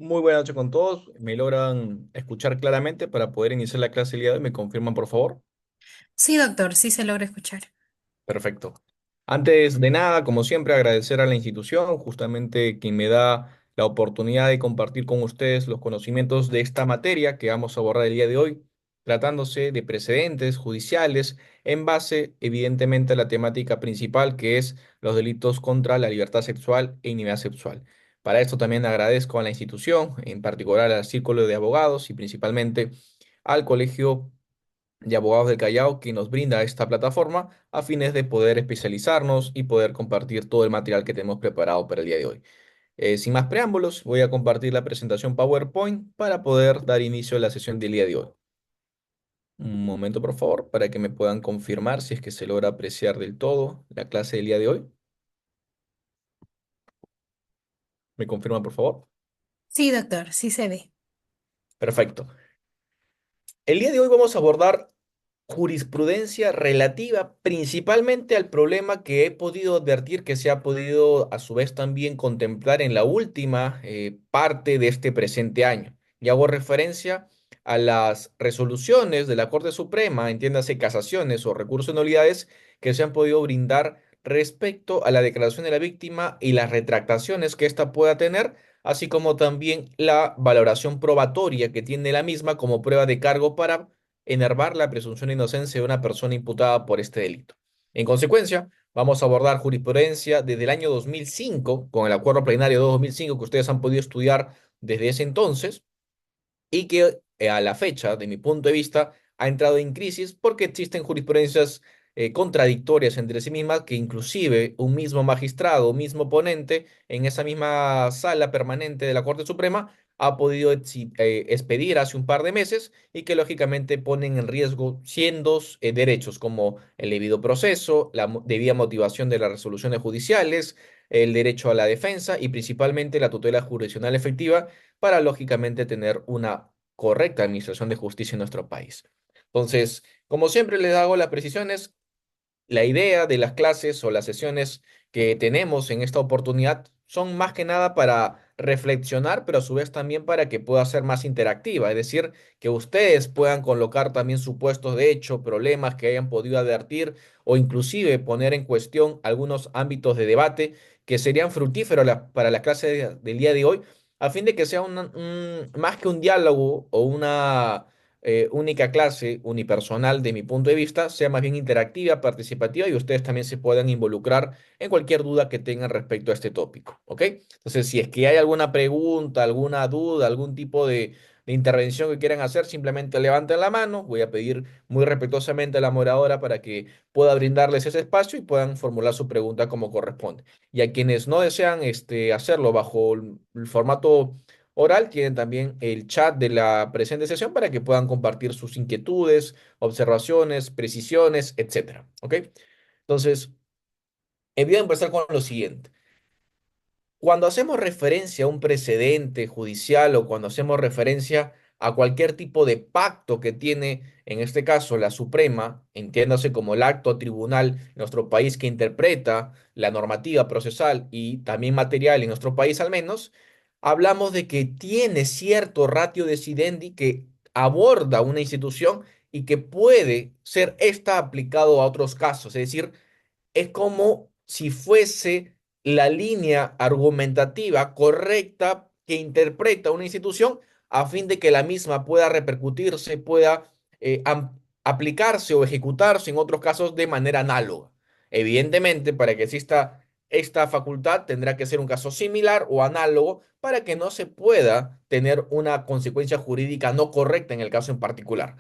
Muy buenas noches con todos. ¿Me logran escuchar claramente para poder iniciar la clase el día de hoy? ¿Me confirman, por favor? Sí, doctor, sí se logra escuchar. Perfecto. Antes de nada, como siempre, agradecer a la institución, justamente quien me da la oportunidad de compartir con ustedes los conocimientos de esta materia que vamos a abordar el día de hoy, tratándose de precedentes judiciales en base, evidentemente, a la temática principal que es los delitos contra la libertad sexual e intimidad sexual. Para esto también agradezco a la institución, en particular al Círculo de Abogados y principalmente al Colegio de Abogados del Callao, que nos brinda esta plataforma a fines de poder especializarnos y poder compartir todo el material que tenemos preparado para el día de hoy. Sin más preámbulos, voy a compartir la presentación PowerPoint para poder dar inicio a la sesión del día de hoy. Un momento, por favor, para que me puedan confirmar si es que se logra apreciar del todo la clase del día de hoy. ¿Me confirman, por favor? Sí, doctor, sí se ve. Perfecto. El día de hoy vamos a abordar jurisprudencia relativa principalmente al problema que he podido advertir que se ha podido a su vez también contemplar en la última parte de este presente año. Y hago referencia a las resoluciones de la Corte Suprema, entiéndase casaciones o recursos de nulidades, que se han podido brindar respecto a la declaración de la víctima y las retractaciones que ésta pueda tener, así como también la valoración probatoria que tiene la misma como prueba de cargo para enervar la presunción de inocencia de una persona imputada por este delito. En consecuencia, vamos a abordar jurisprudencia desde el año 2005, con el Acuerdo Plenario de 2005 que ustedes han podido estudiar desde ese entonces, y que a la fecha, de mi punto de vista, ha entrado en crisis porque existen jurisprudencias contradictorias entre sí mismas que inclusive un mismo magistrado, un mismo ponente en esa misma sala permanente de la Corte Suprema ha podido expedir hace un par de meses y que lógicamente ponen en riesgo cientos derechos como el debido proceso, la debida motivación de las resoluciones judiciales, el derecho a la defensa y principalmente la tutela jurisdiccional efectiva para lógicamente tener una correcta administración de justicia en nuestro país. Entonces, como siempre les hago las precisiones, la idea de las clases o las sesiones que tenemos en esta oportunidad son más que nada para reflexionar, pero a su vez también para que pueda ser más interactiva, es decir, que ustedes puedan colocar también supuestos de hecho, problemas que hayan podido advertir o inclusive poner en cuestión algunos ámbitos de debate que serían fructíferos para la clase del día de hoy, a fin de que sea más que un diálogo o una única clase unipersonal de mi punto de vista, sea más bien interactiva, participativa y ustedes también se puedan involucrar en cualquier duda que tengan respecto a este tópico, ¿ok? Entonces, si es que hay alguna pregunta, alguna duda, algún tipo de intervención que quieran hacer, simplemente levanten la mano. Voy a pedir muy respetuosamente a la moderadora para que pueda brindarles ese espacio y puedan formular su pregunta como corresponde. Y a quienes no desean hacerlo bajo el formato oral, tienen también el chat de la presente sesión para que puedan compartir sus inquietudes, observaciones, precisiones, etcétera. ¿Ok? Entonces, voy a empezar con lo siguiente. Cuando hacemos referencia a un precedente judicial o cuando hacemos referencia a cualquier tipo de pacto que tiene, en este caso, la Suprema, entiéndase como el acto tribunal en nuestro país que interpreta la normativa procesal y también material en nuestro país al menos, hablamos de que tiene cierto ratio decidendi que aborda una institución y que puede ser esta aplicado a otros casos, es decir, es como si fuese la línea argumentativa correcta que interpreta una institución a fin de que la misma pueda repercutirse, pueda aplicarse o ejecutarse en otros casos de manera análoga. Evidentemente, para que exista esta facultad, tendrá que ser un caso similar o análogo para que no se pueda tener una consecuencia jurídica no correcta en el caso en particular.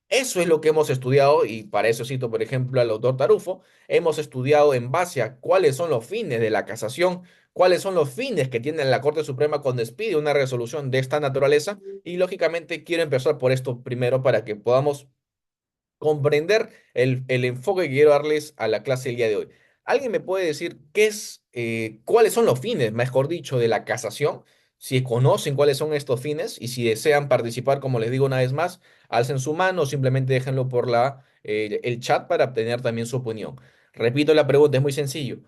Eso es lo que hemos estudiado y para eso cito, por ejemplo, al doctor Tarufo. Hemos estudiado en base a cuáles son los fines de la casación, cuáles son los fines que tiene la Corte Suprema cuando expide una resolución de esta naturaleza y lógicamente quiero empezar por esto primero para que podamos comprender el enfoque que quiero darles a la clase del día de hoy. ¿Alguien me puede decir cuáles son los fines, mejor dicho, de la casación? Si conocen cuáles son estos fines y si desean participar, como les digo una vez más, alcen su mano o simplemente déjenlo por el chat para obtener también su opinión. Repito la pregunta, es muy sencillo.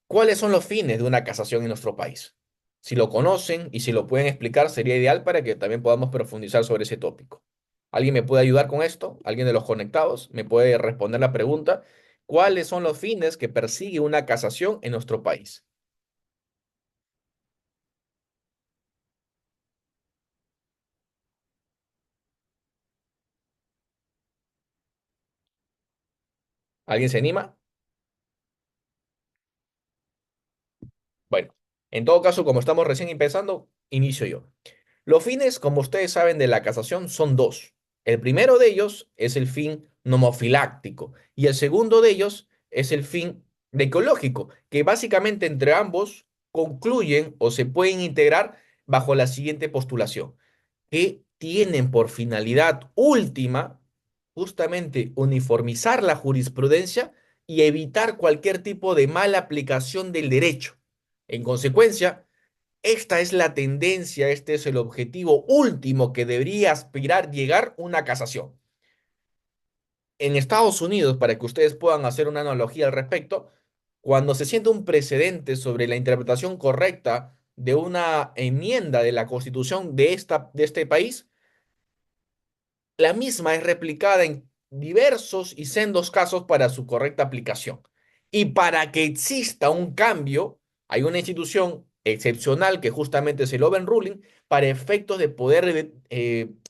¿Cuáles son los fines de una casación en nuestro país? Si lo conocen y si lo pueden explicar, sería ideal para que también podamos profundizar sobre ese tópico. ¿Alguien me puede ayudar con esto? ¿Alguien de los conectados me puede responder la pregunta? ¿Cuáles son los fines que persigue una casación en nuestro país? ¿Alguien se anima? Bueno, en todo caso, como estamos recién empezando, inicio yo. Los fines, como ustedes saben, de la casación son dos. El primero de ellos es el fin nomofiláctico y el segundo de ellos es el fin ecológico, que básicamente entre ambos concluyen o se pueden integrar bajo la siguiente postulación, que tienen por finalidad última justamente uniformizar la jurisprudencia y evitar cualquier tipo de mala aplicación del derecho. En consecuencia, esta es la tendencia, este es el objetivo último que debería aspirar llegar una casación. En Estados Unidos, para que ustedes puedan hacer una analogía al respecto, cuando se siente un precedente sobre la interpretación correcta de una enmienda de la Constitución de este país, la misma es replicada en diversos y sendos casos para su correcta aplicación. Y para que exista un cambio, hay una institución excepcional que justamente es el Overruling para efectos de poder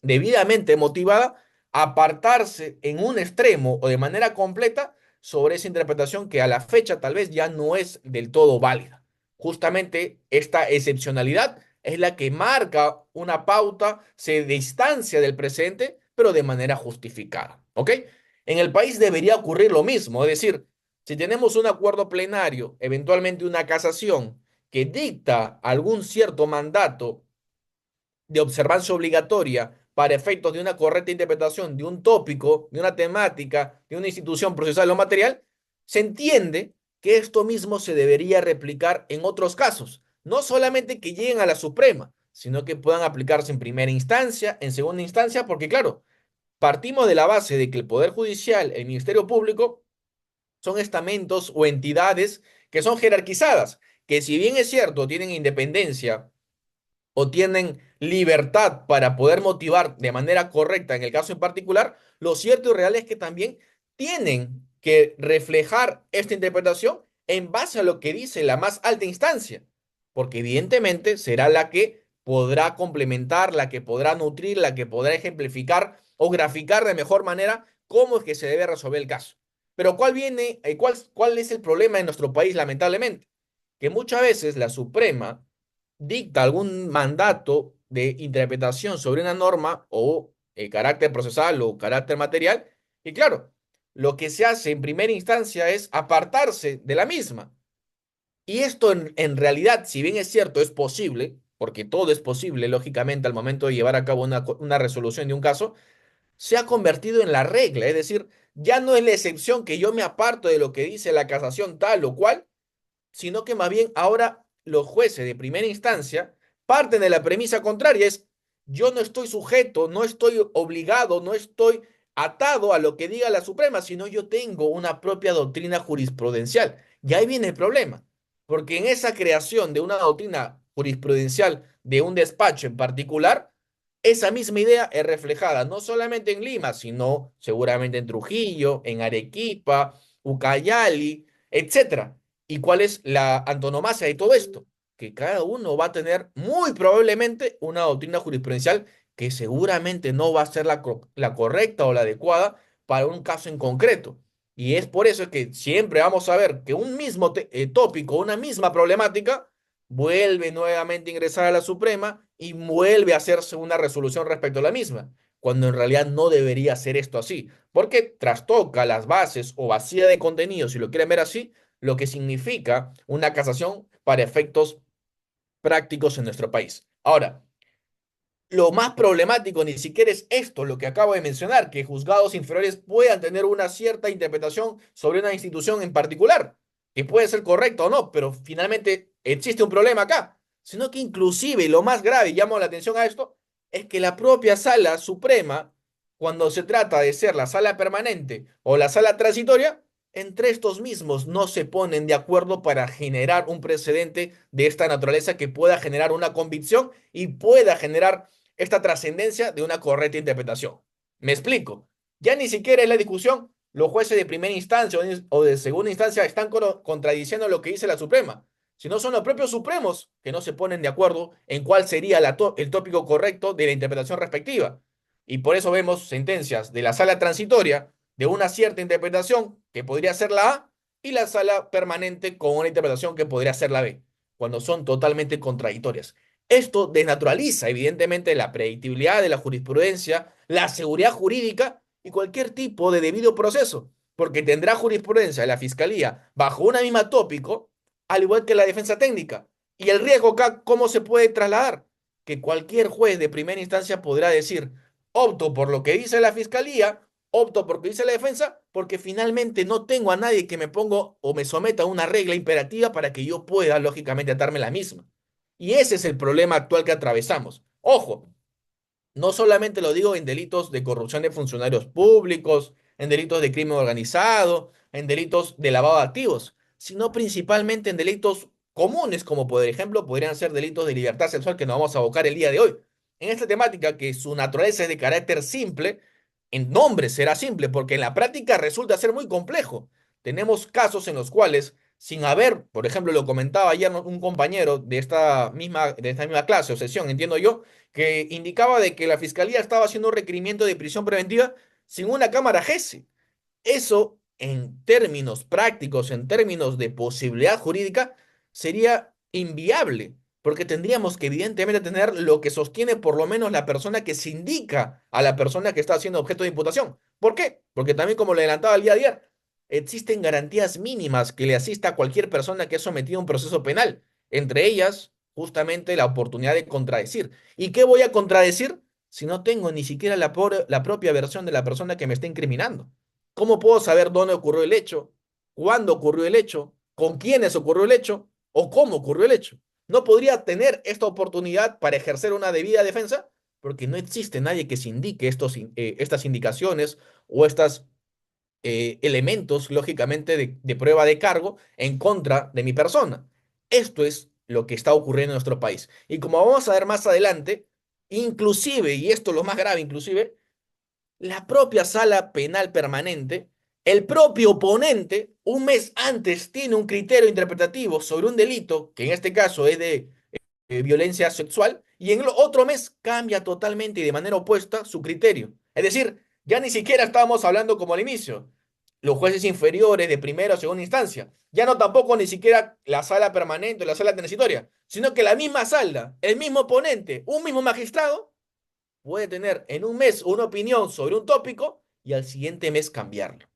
debidamente motivada apartarse en un extremo o de manera completa sobre esa interpretación que a la fecha tal vez ya no es del todo válida. Justamente esta excepcionalidad es la que marca una pauta, se distancia del presente, pero de manera justificada. ¿Ok? En el país debería ocurrir lo mismo, es decir, si tenemos un acuerdo plenario, eventualmente una casación que dicta algún cierto mandato de observancia obligatoria para efectos de una correcta interpretación de un tópico, de una temática, de una institución procesal o material, se entiende que esto mismo se debería replicar en otros casos, no solamente que lleguen a la Suprema, sino que puedan aplicarse en primera instancia, en segunda instancia, porque claro, partimos de la base de que el Poder Judicial, el Ministerio Público, son estamentos o entidades que son jerarquizadas, que si bien es cierto, tienen independencia o tienen libertad para poder motivar de manera correcta en el caso en particular, lo cierto y real es que también tienen que reflejar esta interpretación en base a lo que dice la más alta instancia, porque evidentemente será la que podrá complementar, la que podrá nutrir, la que podrá ejemplificar o graficar de mejor manera cómo es que se debe resolver el caso. Pero ¿cuál es el problema en nuestro país, lamentablemente? Que muchas veces la Suprema dicta algún mandato de interpretación sobre una norma o carácter procesal o carácter material, y claro, lo que se hace en primera instancia es apartarse de la misma. Y esto en realidad, si bien es cierto, es posible, porque todo es posible, lógicamente, al momento de llevar a cabo una resolución de un caso, se ha convertido en la regla, es decir, ya no es la excepción que yo me aparto de lo que dice la casación tal o cual, sino que más bien ahora los jueces de primera instancia parten de la premisa contraria, es yo no estoy sujeto, no estoy obligado, no estoy atado a lo que diga la Suprema, sino yo tengo una propia doctrina jurisprudencial. Y ahí viene el problema, porque en esa creación de una doctrina jurisprudencial de un despacho en particular, esa misma idea es reflejada no solamente en Lima, sino seguramente en Trujillo, en Arequipa, Ucayali, etcétera. ¿Y cuál es la antonomasia de todo esto? Que cada uno va a tener muy probablemente una doctrina jurisprudencial que seguramente no va a ser la correcta o la adecuada para un caso en concreto. Y es por eso que siempre vamos a ver que un mismo tópico, una misma problemática, vuelve nuevamente a ingresar a la Suprema y vuelve a hacerse una resolución respecto a la misma, cuando en realidad no debería ser esto así, porque trastoca las bases o vacía de contenido, si lo quieren ver así, lo que significa una casación para efectos prácticos en nuestro país. Ahora, lo más problemático ni siquiera es esto, lo que acabo de mencionar, que juzgados inferiores puedan tener una cierta interpretación sobre una institución en particular, que puede ser correcta o no, pero finalmente existe un problema acá, sino que inclusive lo más grave, y llamo la atención a esto, es que la propia sala suprema, cuando se trata de ser la sala permanente o la sala transitoria, entre estos mismos no se ponen de acuerdo para generar un precedente de esta naturaleza que pueda generar una convicción y pueda generar esta trascendencia de una correcta interpretación. ¿Me explico? Ya ni siquiera es la discusión, los jueces de primera instancia o de segunda instancia están contradiciendo lo que dice la Suprema, sino son los propios Supremos que no se ponen de acuerdo en cuál sería el tópico correcto de la interpretación respectiva. Y por eso vemos sentencias de la sala transitoria de una cierta interpretación que podría ser la A y la sala permanente con una interpretación que podría ser la B, cuando son totalmente contradictorias. Esto desnaturaliza evidentemente la predictibilidad de la jurisprudencia, la seguridad jurídica y cualquier tipo de debido proceso, porque tendrá jurisprudencia de la Fiscalía bajo una misma tópico, al igual que la defensa técnica. Y el riesgo acá, ¿cómo se puede trasladar? Que cualquier juez de primera instancia podrá decir, opto por lo que dice la Fiscalía, opto por lo que dice la defensa, porque finalmente no tengo a nadie que me ponga o me someta a una regla imperativa para que yo pueda, lógicamente, atarme la misma. Y ese es el problema actual que atravesamos. Ojo, no solamente lo digo en delitos de corrupción de funcionarios públicos, en delitos de crimen organizado, en delitos de lavado de activos, sino principalmente en delitos comunes, como por ejemplo podrían ser delitos de libertad sexual que nos vamos a abocar el día de hoy. En esta temática, que su naturaleza es de carácter simple, en nombre será simple, porque en la práctica resulta ser muy complejo. Tenemos casos en los cuales, sin haber, por ejemplo, lo comentaba ayer un compañero de esta misma clase o sesión, entiendo yo, que indicaba de que la fiscalía estaba haciendo un requerimiento de prisión preventiva sin una cámara GESE. Eso, en términos prácticos, en términos de posibilidad jurídica, sería inviable, porque tendríamos que evidentemente tener lo que sostiene por lo menos la persona que se indica a la persona que está siendo objeto de imputación. ¿Por qué? Porque también, como le adelantaba el día de ayer, existen garantías mínimas que le asista a cualquier persona que es sometida a un proceso penal, entre ellas justamente la oportunidad de contradecir. ¿Y qué voy a contradecir si no tengo ni siquiera la propia versión de la persona que me está incriminando? ¿Cómo puedo saber dónde ocurrió el hecho? ¿Cuándo ocurrió el hecho? ¿Con quiénes ocurrió el hecho? ¿O cómo ocurrió el hecho? No podría tener esta oportunidad para ejercer una debida defensa porque no existe nadie que se indique estas indicaciones o estos elementos, lógicamente, de prueba de cargo en contra de mi persona. Esto es lo que está ocurriendo en nuestro país. Y como vamos a ver más adelante, inclusive, y esto es lo más grave, inclusive, la propia sala penal permanente, el propio oponente, un mes antes tiene un criterio interpretativo sobre un delito, que en este caso es de violencia sexual, y en el otro mes cambia totalmente y de manera opuesta su criterio. Es decir, ya ni siquiera estábamos hablando como al inicio, los jueces inferiores de primera o segunda instancia, ya no tampoco ni siquiera la sala permanente o la sala transitoria, sino que la misma sala, el mismo oponente, un mismo magistrado, puede tener en un mes una opinión sobre un tópico y al siguiente mes cambiarlo.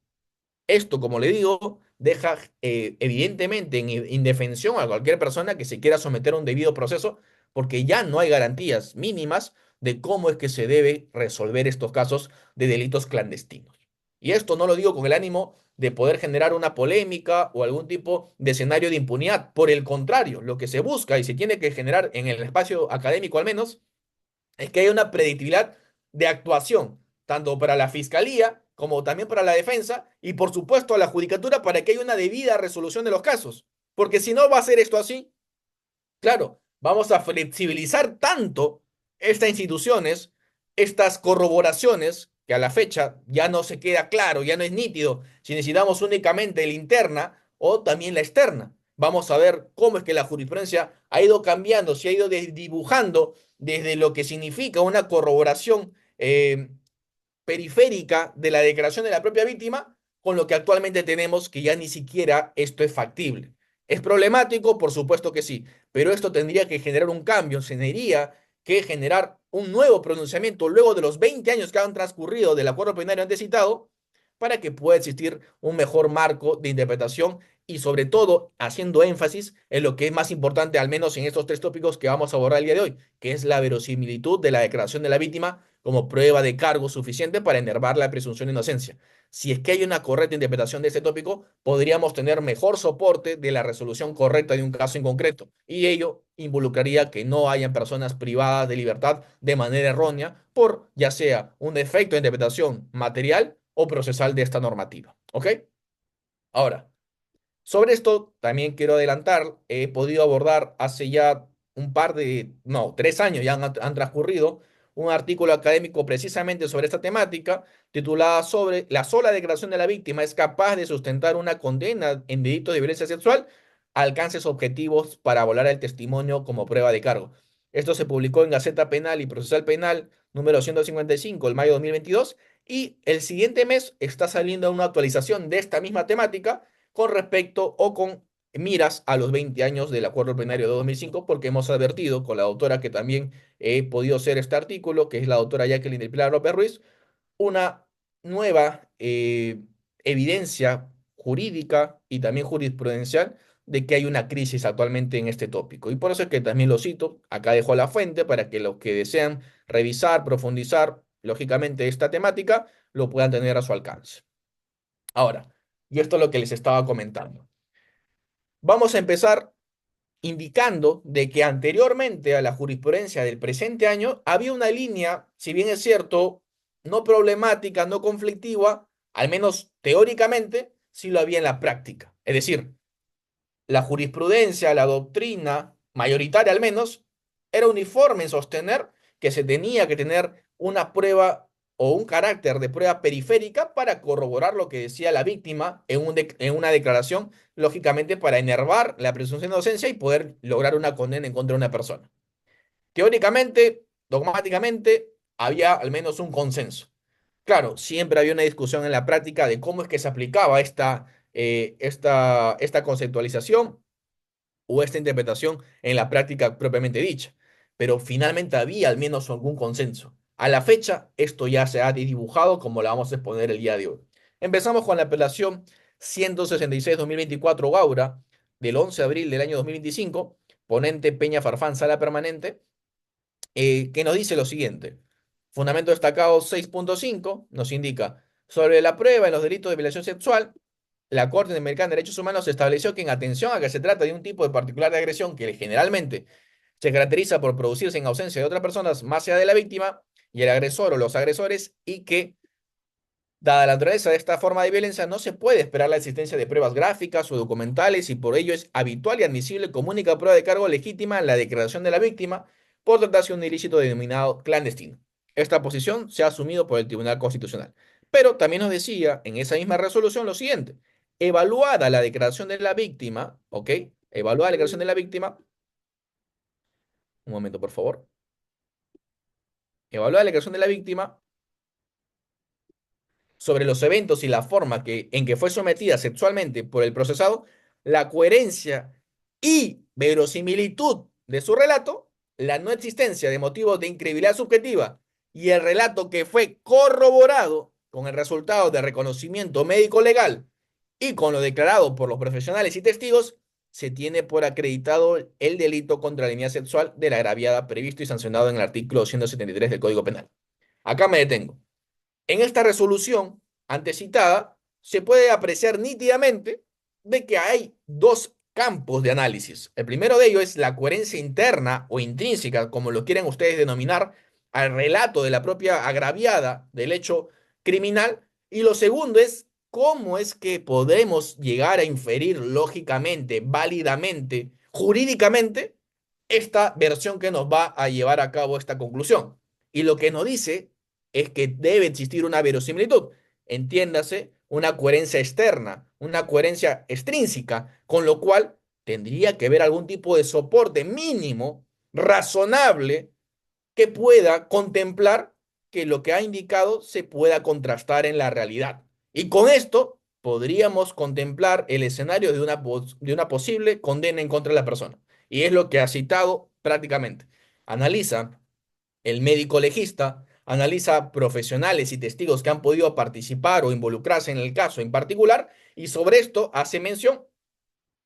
Esto, como le digo, deja evidentemente en indefensión a cualquier persona que se quiera someter a un debido proceso, porque ya no hay garantías mínimas de cómo es que se debe resolver estos casos de delitos clandestinos. Y esto no lo digo con el ánimo de poder generar una polémica o algún tipo de escenario de impunidad. Por el contrario, lo que se busca y se tiene que generar en el espacio académico al menos es que haya una predictibilidad de actuación, tanto para la fiscalía como también para la defensa y por supuesto a la judicatura para que haya una debida resolución de los casos. Porque si no va a ser esto así, claro, vamos a flexibilizar tanto estas instituciones, estas corroboraciones, que a la fecha ya no se queda claro, ya no es nítido si necesitamos únicamente la interna o también la externa. Vamos a ver cómo es que la jurisprudencia ha ido cambiando, se ha ido dibujando desde lo que significa una corroboración periférica de la declaración de la propia víctima con lo que actualmente tenemos, que ya ni siquiera esto es factible. ¿Es problemático? Por supuesto que sí, pero esto tendría que generar un cambio, se tendría que generar un nuevo pronunciamiento luego de los 20 años que han transcurrido del acuerdo plenario antes citado, para que pueda existir un mejor marco de interpretación y sobre todo haciendo énfasis en lo que es más importante, al menos en estos tres tópicos que vamos a abordar el día de hoy, que es la verosimilitud de la declaración de la víctima como prueba de cargo suficiente para enervar la presunción de inocencia. Si es que hay una correcta interpretación de este tópico, podríamos tener mejor soporte de la resolución correcta de un caso en concreto, y ello involucraría que no hayan personas privadas de libertad de manera errónea por ya sea un defecto de interpretación material o procesal de esta normativa. ¿Ok? Ahora, sobre esto también quiero adelantar, he podido abordar hace ya un par de, no, 3 años ya han transcurrido, un artículo académico precisamente sobre esta temática, titulada sobre la sola declaración de la víctima es capaz de sustentar una condena en delito de violencia sexual, alcances objetivos para abolar el testimonio como prueba de cargo. Esto se publicó en Gaceta Penal y Procesal Penal número 155, el mayo de 2022, y el siguiente mes está saliendo una actualización de esta misma temática con respecto o con miras a los 20 años del Acuerdo Plenario de 2005, porque hemos advertido con la doctora que también he podido hacer este artículo, que es la doctora Jacqueline del Pilar López Ruiz, una nueva evidencia jurídica y también jurisprudencial de que hay una crisis actualmente en este tópico. Y por eso es que también lo cito, acá dejo la fuente para que los que desean revisar, profundizar, lógicamente, esta temática, lo puedan tener a su alcance. Ahora, y esto es lo que les estaba comentando. Vamos a empezar indicando de que anteriormente a la jurisprudencia del presente año había una línea, si bien es cierto, no problemática, no conflictiva, al menos teóricamente, sí lo había en la práctica. Es decir, la jurisprudencia, la doctrina, mayoritaria al menos, era uniforme en sostener que se tenía que tener una prueba o un carácter de prueba periférica para corroborar lo que decía la víctima en una declaración, lógicamente para enervar la presunción de inocencia y poder lograr una condena en contra de una persona. Teóricamente, dogmáticamente, había al menos un consenso. Claro, siempre había una discusión en la práctica de cómo es que se aplicaba esta conceptualización o esta interpretación en la práctica propiamente dicha, pero finalmente había al menos algún consenso. A la fecha, esto ya se ha dibujado como la vamos a exponer el día de hoy. Empezamos con la apelación 166-2024 Gaura del 11 de abril del año 2025, ponente Peña Farfán, sala permanente, que nos dice lo siguiente. Fundamento destacado 6.5 nos indica sobre la prueba en los delitos de violación sexual. La Corte Interamericana de Derechos Humanos estableció que en atención a que se trata de un tipo de particular de agresión que generalmente se caracteriza por producirse en ausencia de otras personas más allá de la víctima y el agresor o los agresores y que, dada la naturaleza de esta forma de violencia, no se puede esperar la existencia de pruebas gráficas o documentales y por ello es habitual y admisible como única prueba de cargo legítima la declaración de la víctima por tratarse de un ilícito denominado clandestino. Esta posición se ha asumido por el Tribunal Constitucional. Pero también nos decía en esa misma resolución lo siguiente: evaluada la declaración de la víctima, ¿ok? Evaluada la declaración de la víctima, un momento por favor. Evaluada la declaración de la víctima sobre los eventos y la forma en que fue sometida sexualmente por el procesado, la coherencia y verosimilitud de su relato, la no existencia de motivos de incredibilidad subjetiva y el relato que fue corroborado con el resultado de reconocimiento médico legal y con lo declarado por los profesionales y testigos, se tiene por acreditado el delito contra la dignidad sexual de la agraviada previsto y sancionado en el artículo 173 del Código Penal. Acá me detengo. En esta resolución antecitada se puede apreciar nítidamente de que hay dos campos de análisis. El primero de ellos es la coherencia interna o intrínseca, como lo quieren ustedes denominar, al relato de la propia agraviada del hecho criminal. Y lo segundo es cómo es que podemos llegar a inferir lógicamente, válidamente, jurídicamente, esta versión que nos va a llevar a cabo esta conclusión. Y lo que nos dice es que debe existir una verosimilitud, entiéndase, una coherencia externa, una coherencia extrínseca, con lo cual tendría que haber algún tipo de soporte mínimo, razonable, que pueda contemplar que lo que ha indicado se pueda contrastar en la realidad. Y con esto podríamos contemplar el escenario de una posible condena en contra de la persona. Y es lo que ha citado prácticamente. Analiza el médico legista, analiza profesionales y testigos que han podido participar o involucrarse en el caso en particular y sobre esto hace mención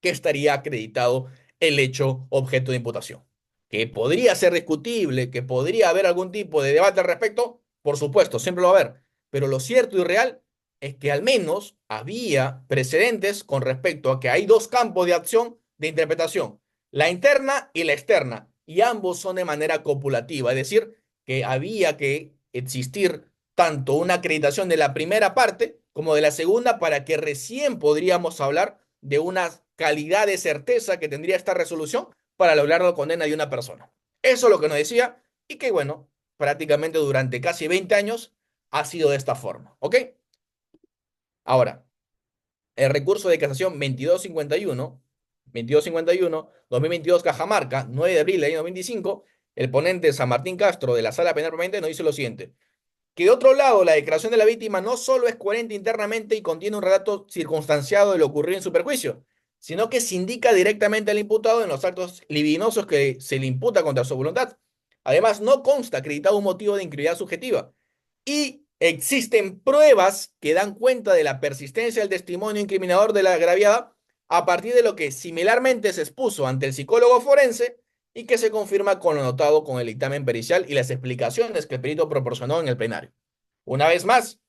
que estaría acreditado el hecho objeto de imputación. Que podría ser discutible, que podría haber algún tipo de debate al respecto, por supuesto, siempre lo va a haber. Pero lo cierto y real es que al menos había precedentes con respecto a que hay dos campos de acción de interpretación, la interna y la externa, y ambos son de manera copulativa, es decir, que había que existir tanto una acreditación de la primera parte como de la segunda para que recién podríamos hablar de una calidad de certeza que tendría esta resolución para lograr la condena de una persona. Eso es lo que nos decía y que bueno, prácticamente durante casi 20 años ha sido de esta forma, ¿ok? Ahora, el recurso de casación 2251, 2022 Cajamarca, 9 de abril del año 2025, el ponente San Martín Castro de la Sala Penal Permanente nos dice lo siguiente: que de otro lado, la declaración de la víctima no solo es coherente internamente y contiene un relato circunstanciado de lo ocurrido en su perjuicio, sino que se indica directamente al imputado en los actos libidinosos que se le imputa contra su voluntad. Además, no consta acreditado un motivo de incriminidad subjetiva y existen pruebas que dan cuenta de la persistencia del testimonio incriminador de la agraviada a partir de lo que similarmente se expuso ante el psicólogo forense y que se confirma con lo notado con el dictamen pericial y las explicaciones que el perito proporcionó en el plenario. Una vez más,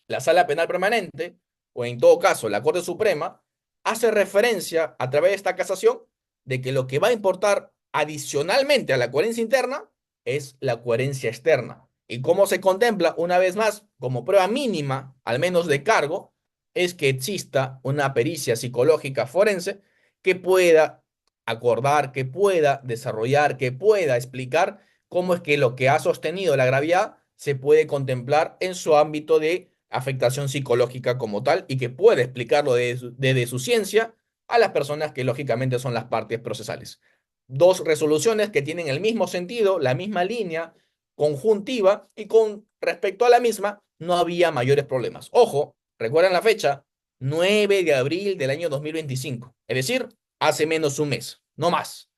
la Sala Penal Permanente, o en todo caso la Corte Suprema, hace referencia a través de esta casación de que lo que va a importar adicionalmente a la coherencia interna es la coherencia externa. Y cómo se contempla, una vez más, como prueba mínima, al menos de cargo, es que exista una pericia psicológica forense que pueda acordar, que pueda desarrollar, que pueda explicar cómo es que lo que ha sostenido la gravedad se puede contemplar en su ámbito de afectación psicológica como tal y que puede explicarlo desde su ciencia a las personas que lógicamente son las partes procesales. Dos resoluciones que tienen el mismo sentido, la misma línea conjuntiva y con respecto a la misma no había mayores problemas. Ojo, recuerdan la fecha, 9 de abril del año 2025, es decir, hace menos un mes, no más.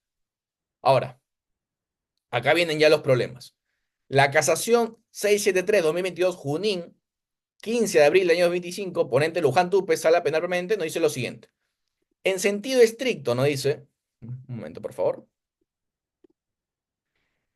Ahora, acá vienen ya los problemas. La casación 673-2022 Junín, 15 de abril del año 2025, ponente Luján Tupe, Sala Penal Permanente, nos dice lo siguiente. En sentido estricto, nos dice, un momento por favor,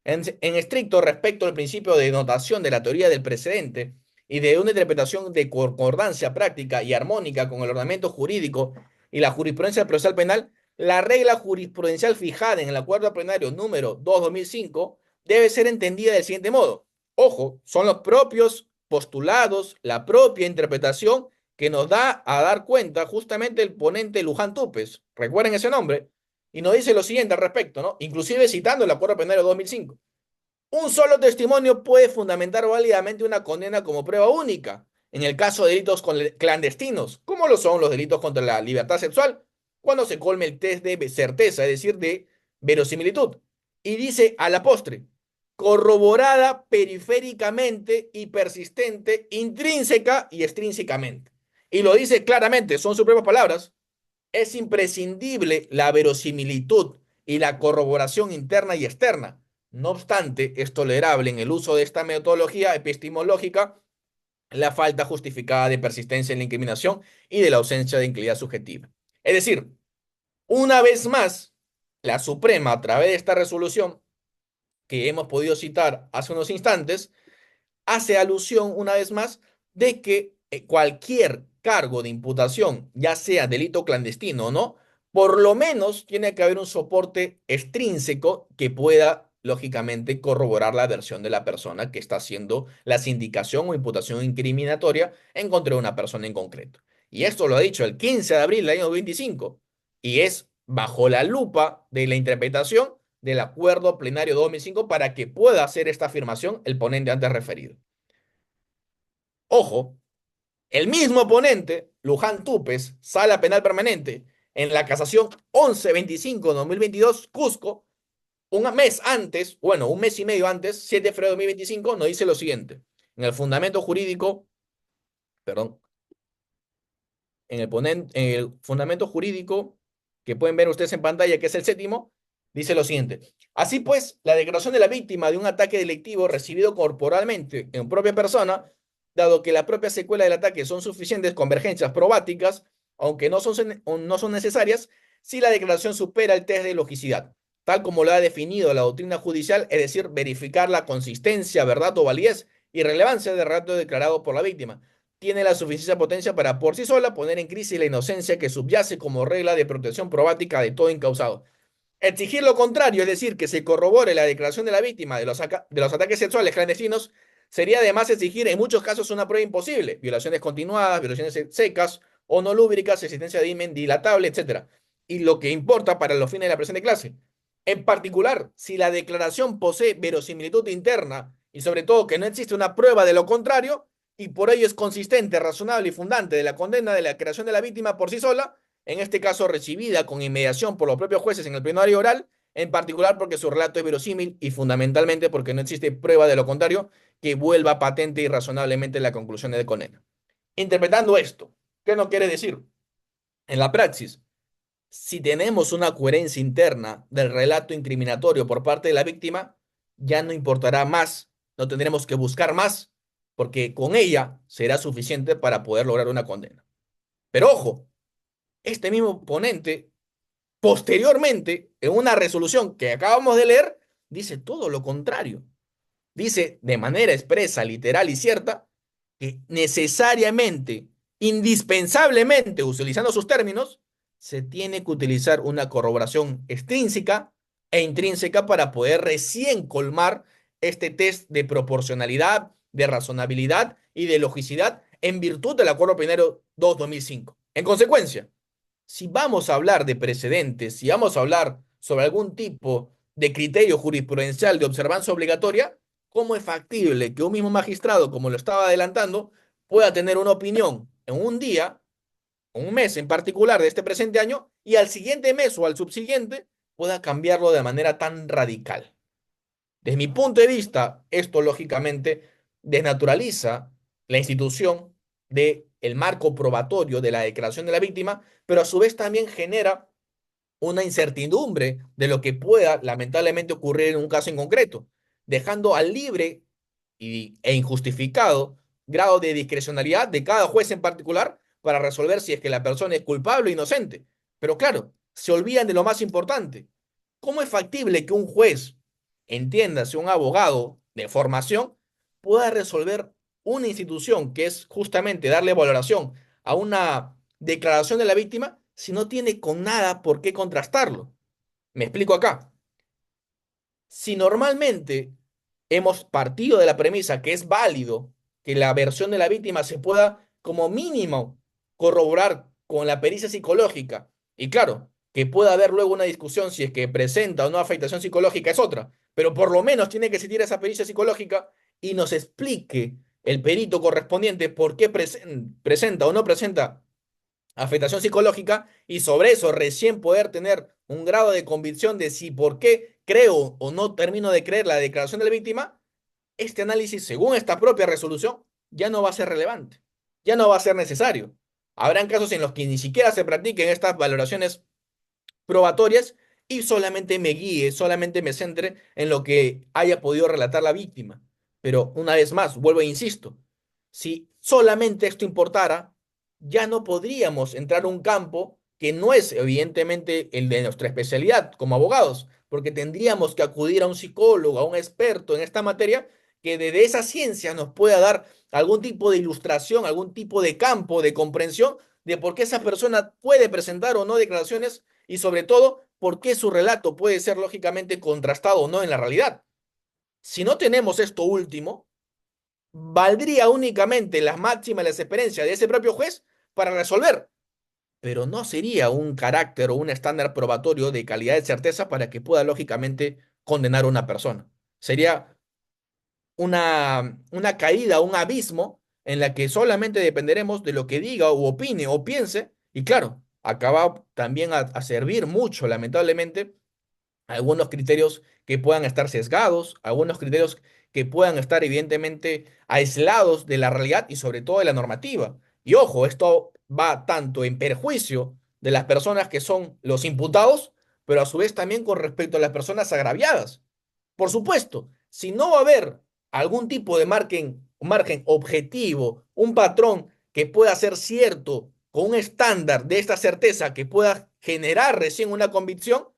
en estricto respecto al principio de notación de la teoría del precedente y de una interpretación de concordancia práctica y armónica con el ordenamiento jurídico y la jurisprudencia procesal penal, la regla jurisprudencial fijada en el acuerdo plenario número 2/2005 debe ser entendida del siguiente modo. Ojo, son los propios postulados, la propia interpretación que nos da a dar cuenta justamente el ponente Luján Tupes. Recuerden ese nombre. Y nos dice lo siguiente al respecto, ¿no? Inclusive citando el acuerdo plenario 2005. Un solo testimonio puede fundamentar válidamente una condena como prueba única en el caso de delitos clandestinos, como lo son los delitos contra la libertad sexual, cuando se colme el test de certeza, es decir, de verosimilitud. Y dice a la postre, corroborada periféricamente y persistente, intrínseca y extrínsecamente. Y lo dice claramente, son sus propias palabras, es imprescindible la verosimilitud y la corroboración interna y externa. No obstante, es tolerable en el uso de esta metodología epistemológica la falta justificada de persistencia en la incriminación y de la ausencia de inclinación subjetiva. Es decir, una vez más, la Suprema, a través de esta resolución que hemos podido citar hace unos instantes, hace alusión una vez más de que cualquier cargo de imputación, ya sea delito clandestino o no, por lo menos tiene que haber un soporte extrínseco que pueda, lógicamente, corroborar la versión de la persona que está haciendo la sindicación o imputación incriminatoria en contra de una persona en concreto. Y esto lo ha dicho el 15 de abril del año 25 y es bajo la lupa de la interpretación del acuerdo plenario 2005 para que pueda hacer esta afirmación el ponente antes referido. Ojo, el mismo ponente, Luján Tupes, Sala Penal Permanente, en la casación 11-25-2022, Cusco, un mes antes, bueno, un mes y medio antes, 7 de febrero de 2025, nos dice lo siguiente. En el fundamento jurídico, perdón, en el fundamento jurídico que pueden ver ustedes en pantalla, que es el séptimo, dice lo siguiente. Así pues, la declaración de la víctima de un ataque delictivo recibido corporalmente en propia persona, dado que la propia secuela del ataque son suficientes convergencias probáticas, aunque no son necesarias, si la declaración supera el test de logicidad, tal como lo ha definido la doctrina judicial, es decir, verificar la consistencia, verdad o validez y relevancia del relato declarado por la víctima tiene la suficiente potencia para por sí sola poner en crisis la inocencia que subyace como regla de protección probática de todo incausado. Exigir lo contrario, es decir, que se corrobore la declaración de la víctima de los ataques sexuales clandestinos, sería además exigir en muchos casos una prueba imposible, violaciones continuadas, violaciones secas o no lúbricas, existencia de himen dilatable, etcétera. Y lo que importa para los fines de la presente clase. En particular, si la declaración posee verosimilitud interna y sobre todo que no existe una prueba de lo contrario, y por ello es consistente, razonable y fundante de la condena de la creación de la víctima por sí sola, en este caso recibida con inmediación por los propios jueces en el plenario oral, en particular porque su relato es verosímil y fundamentalmente porque no existe prueba de lo contrario que vuelva patente y razonablemente la conclusión de condena. Interpretando esto, ¿qué no quiere decir? En la praxis, si tenemos una coherencia interna del relato incriminatorio por parte de la víctima, ya no importará más, no tendremos que buscar más, porque con ella será suficiente para poder lograr una condena. Pero ojo, este mismo ponente, posteriormente, en una resolución que acabamos de leer, dice todo lo contrario. Dice de manera expresa, literal y cierta, que necesariamente, indispensablemente, utilizando sus términos, se tiene que utilizar una corroboración extrínseca e intrínseca para poder recién colmar este test de proporcionalidad, de razonabilidad y de logicidad en virtud del Acuerdo Plenario 2-2005. En consecuencia, si vamos a hablar de precedentes, si vamos a hablar sobre algún tipo de criterio jurisprudencial de observancia obligatoria, ¿cómo es factible que un mismo magistrado, como lo estaba adelantando, pueda tener una opinión en un día, un mes en particular de este presente año, y al siguiente mes o al subsiguiente pueda cambiarlo de manera tan radical? Desde mi punto de vista, esto lógicamente desnaturaliza la institución del marco probatorio de la declaración de la víctima, pero a su vez también genera una incertidumbre de lo que pueda lamentablemente ocurrir en un caso en concreto, dejando al libre e injustificado grado de discrecionalidad de cada juez en particular para resolver si es que la persona es culpable o inocente. Pero claro, se olvidan de lo más importante. ¿Cómo es factible que un juez, entiéndase, un abogado de formación, pueda resolver una institución que es justamente darle valoración a una declaración de la víctima si no tiene con nada por qué contrastarlo? Me explico acá. Si normalmente hemos partido de la premisa que es válido que la versión de la víctima se pueda como mínimo corroborar con la pericia psicológica, y claro, que pueda haber luego una discusión si es que presenta o no afectación psicológica es otra, pero por lo menos tiene que existir esa pericia psicológica y nos explique el perito correspondiente por qué presenta o no presenta afectación psicológica y sobre eso recién poder tener un grado de convicción de si por qué creo o no termino de creer la declaración de la víctima, este análisis, según esta propia resolución, ya no va a ser relevante, ya no va a ser necesario. Habrán casos en los que ni siquiera se practiquen estas valoraciones probatorias y solamente me guíe, solamente me centre en lo que haya podido relatar la víctima. Pero una vez más, vuelvo e insisto, si solamente esto importara, ya no podríamos entrar a un campo que no es evidentemente el de nuestra especialidad como abogados, porque tendríamos que acudir a un psicólogo, a un experto en esta materia, que desde esa ciencia nos pueda dar algún tipo de ilustración, algún tipo de campo de comprensión de por qué esa persona puede presentar o no declaraciones y sobre todo por qué su relato puede ser lógicamente contrastado o no en la realidad. Si no tenemos esto último, valdría únicamente las máximas y las experiencias de ese propio juez para resolver, pero no sería un carácter o un estándar probatorio de calidad de certeza para que pueda lógicamente condenar a una persona. Sería una caída, un abismo en la que solamente dependeremos de lo que diga o opine o piense, y claro, acaba también a servir mucho, lamentablemente, algunos criterios que puedan estar sesgados, algunos criterios que puedan estar evidentemente aislados de la realidad y sobre todo de la normativa. Y ojo, esto va tanto en perjuicio de las personas que son los imputados, pero a su vez también con respecto a las personas agraviadas. Por supuesto, si no va a haber algún tipo de margen objetivo, un patrón que pueda ser cierto con un estándar de esta certeza que pueda generar recién una convicción,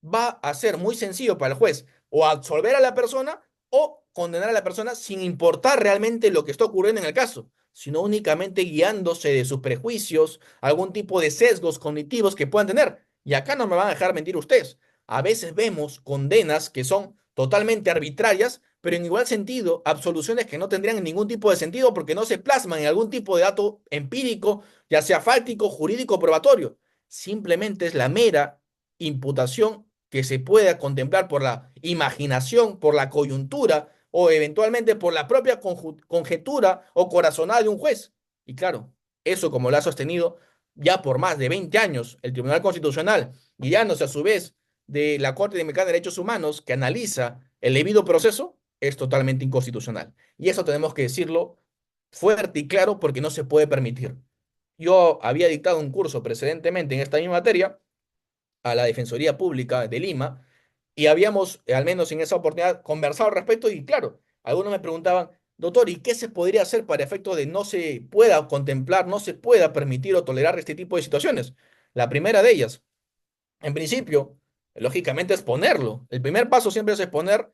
va a ser muy sencillo para el juez o absolver a la persona o condenar a la persona sin importar realmente lo que está ocurriendo en el caso, sino únicamente guiándose de sus prejuicios, algún tipo de sesgos cognitivos que puedan tener. Y acá no me van a dejar mentir ustedes. A veces vemos condenas que son totalmente arbitrarias, pero en igual sentido, absoluciones que no tendrían ningún tipo de sentido porque no se plasman en algún tipo de dato empírico, ya sea fáctico, jurídico, probatorio. Simplemente es la mera imputación que se pueda contemplar por la imaginación, por la coyuntura o eventualmente por la propia conjetura o corazonada de un juez. Y claro, eso como lo ha sostenido ya por más de 20 años el Tribunal Constitucional, guiándose a su vez de la Corte Interamericana de Derechos Humanos que analiza el debido proceso, es totalmente inconstitucional. Y eso tenemos que decirlo fuerte y claro porque no se puede permitir. Yo había dictado un curso precedentemente en esta misma materia a la Defensoría Pública de Lima y habíamos, al menos en esa oportunidad, conversado al respecto y claro, algunos me preguntaban, doctor, ¿y qué se podría hacer para efecto de no se pueda contemplar, no se pueda permitir o tolerar este tipo de situaciones? La primera de ellas, en principio, lógicamente es ponerlo. El primer paso siempre es exponer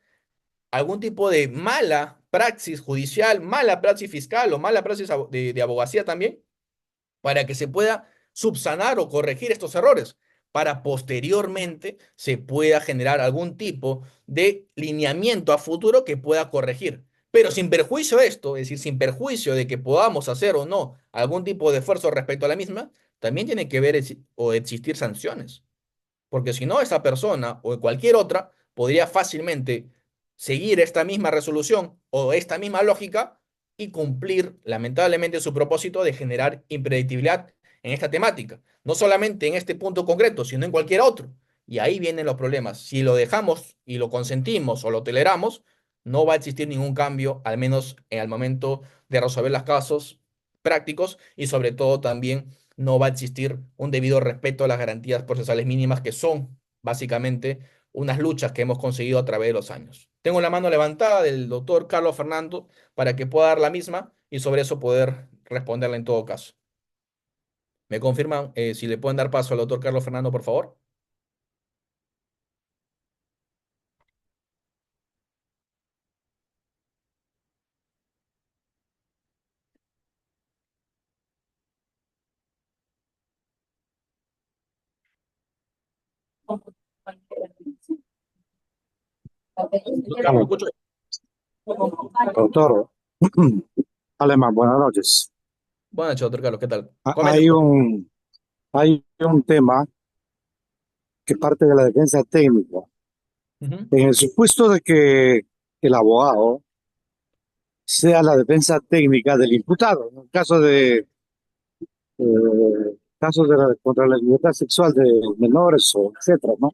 algún tipo de mala praxis judicial, mala praxis fiscal o mala praxis de abogacía también, para que se pueda subsanar o corregir estos errores, para posteriormente se pueda generar algún tipo de lineamiento a futuro que pueda corregir. Pero sin perjuicio de esto, es decir, sin perjuicio de que podamos hacer o no algún tipo de esfuerzo respecto a la misma, también tiene que ver o existir sanciones. Porque si no, esa persona o cualquier otra podría fácilmente seguir esta misma resolución o esta misma lógica y cumplir lamentablemente su propósito de generar impredictibilidad en esta temática. No solamente en este punto concreto, sino en cualquier otro. Y ahí vienen los problemas. Si lo dejamos y lo consentimos o lo toleramos, no va a existir ningún cambio, al menos en el momento de resolver los casos prácticos y sobre todo también no va a existir un debido respeto a las garantías procesales mínimas, que son básicamente unas luchas que hemos conseguido a través de los años. Tengo la mano levantada del doctor Carlos Fernando para que pueda dar la misma y sobre eso poder responderla en todo caso. ¿Me confirman si le pueden dar paso al doctor Carlos Fernando, por favor? Doctor Carlos, ¿me Claro, escucho? doctor Alemán, buenas noches. Buenas noches, doctor Carlos, ¿qué tal? Ha- Coménteme, Hay por favor. un, hay un tema que parte de la defensa técnica. Ujú. En el supuesto de que el abogado sea la defensa técnica del imputado, en el caso de casos contra la libertad sexual de menores o etcétera, ¿no?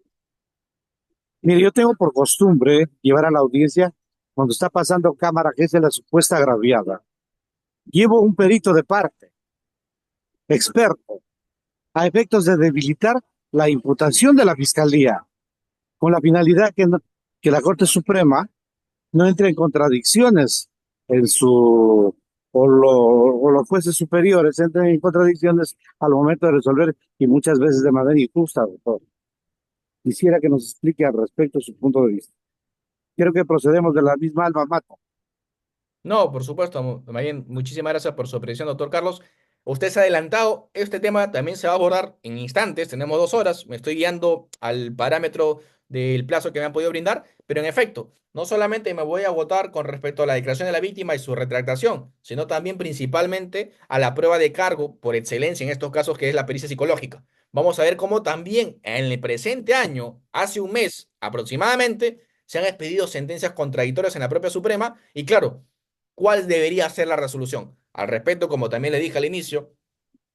Mire, yo tengo por costumbre llevar a la audiencia cuando está pasando cámara, que es de la supuesta agraviada. Llevo un perito de parte, experto, a efectos de debilitar la imputación de la Fiscalía, con la finalidad que la Corte Suprema no entre en contradicciones en su, o los jueces superiores entren en contradicciones al momento de resolver y muchas veces de manera injusta, doctor. Quisiera que nos explique al respecto su punto de vista. Quiero que procedemos de la misma alma mater. No, por supuesto. Más bien, muchísimas gracias por su apreciación, doctor Carlos. Usted se ha adelantado. Este tema también se va a abordar en instantes. Tenemos 2 horas. Me estoy guiando al parámetro del plazo que me han podido brindar. Pero en efecto, no solamente me voy a votar con respecto a la declaración de la víctima y su retractación, sino también principalmente a la prueba de cargo por excelencia en estos casos, que es la pericia psicológica. Vamos a ver cómo también en el presente año, hace un mes aproximadamente, se han expedido sentencias contradictorias en la propia Suprema. Y claro, ¿cuál debería ser la resolución? Al respecto, como también le dije al inicio,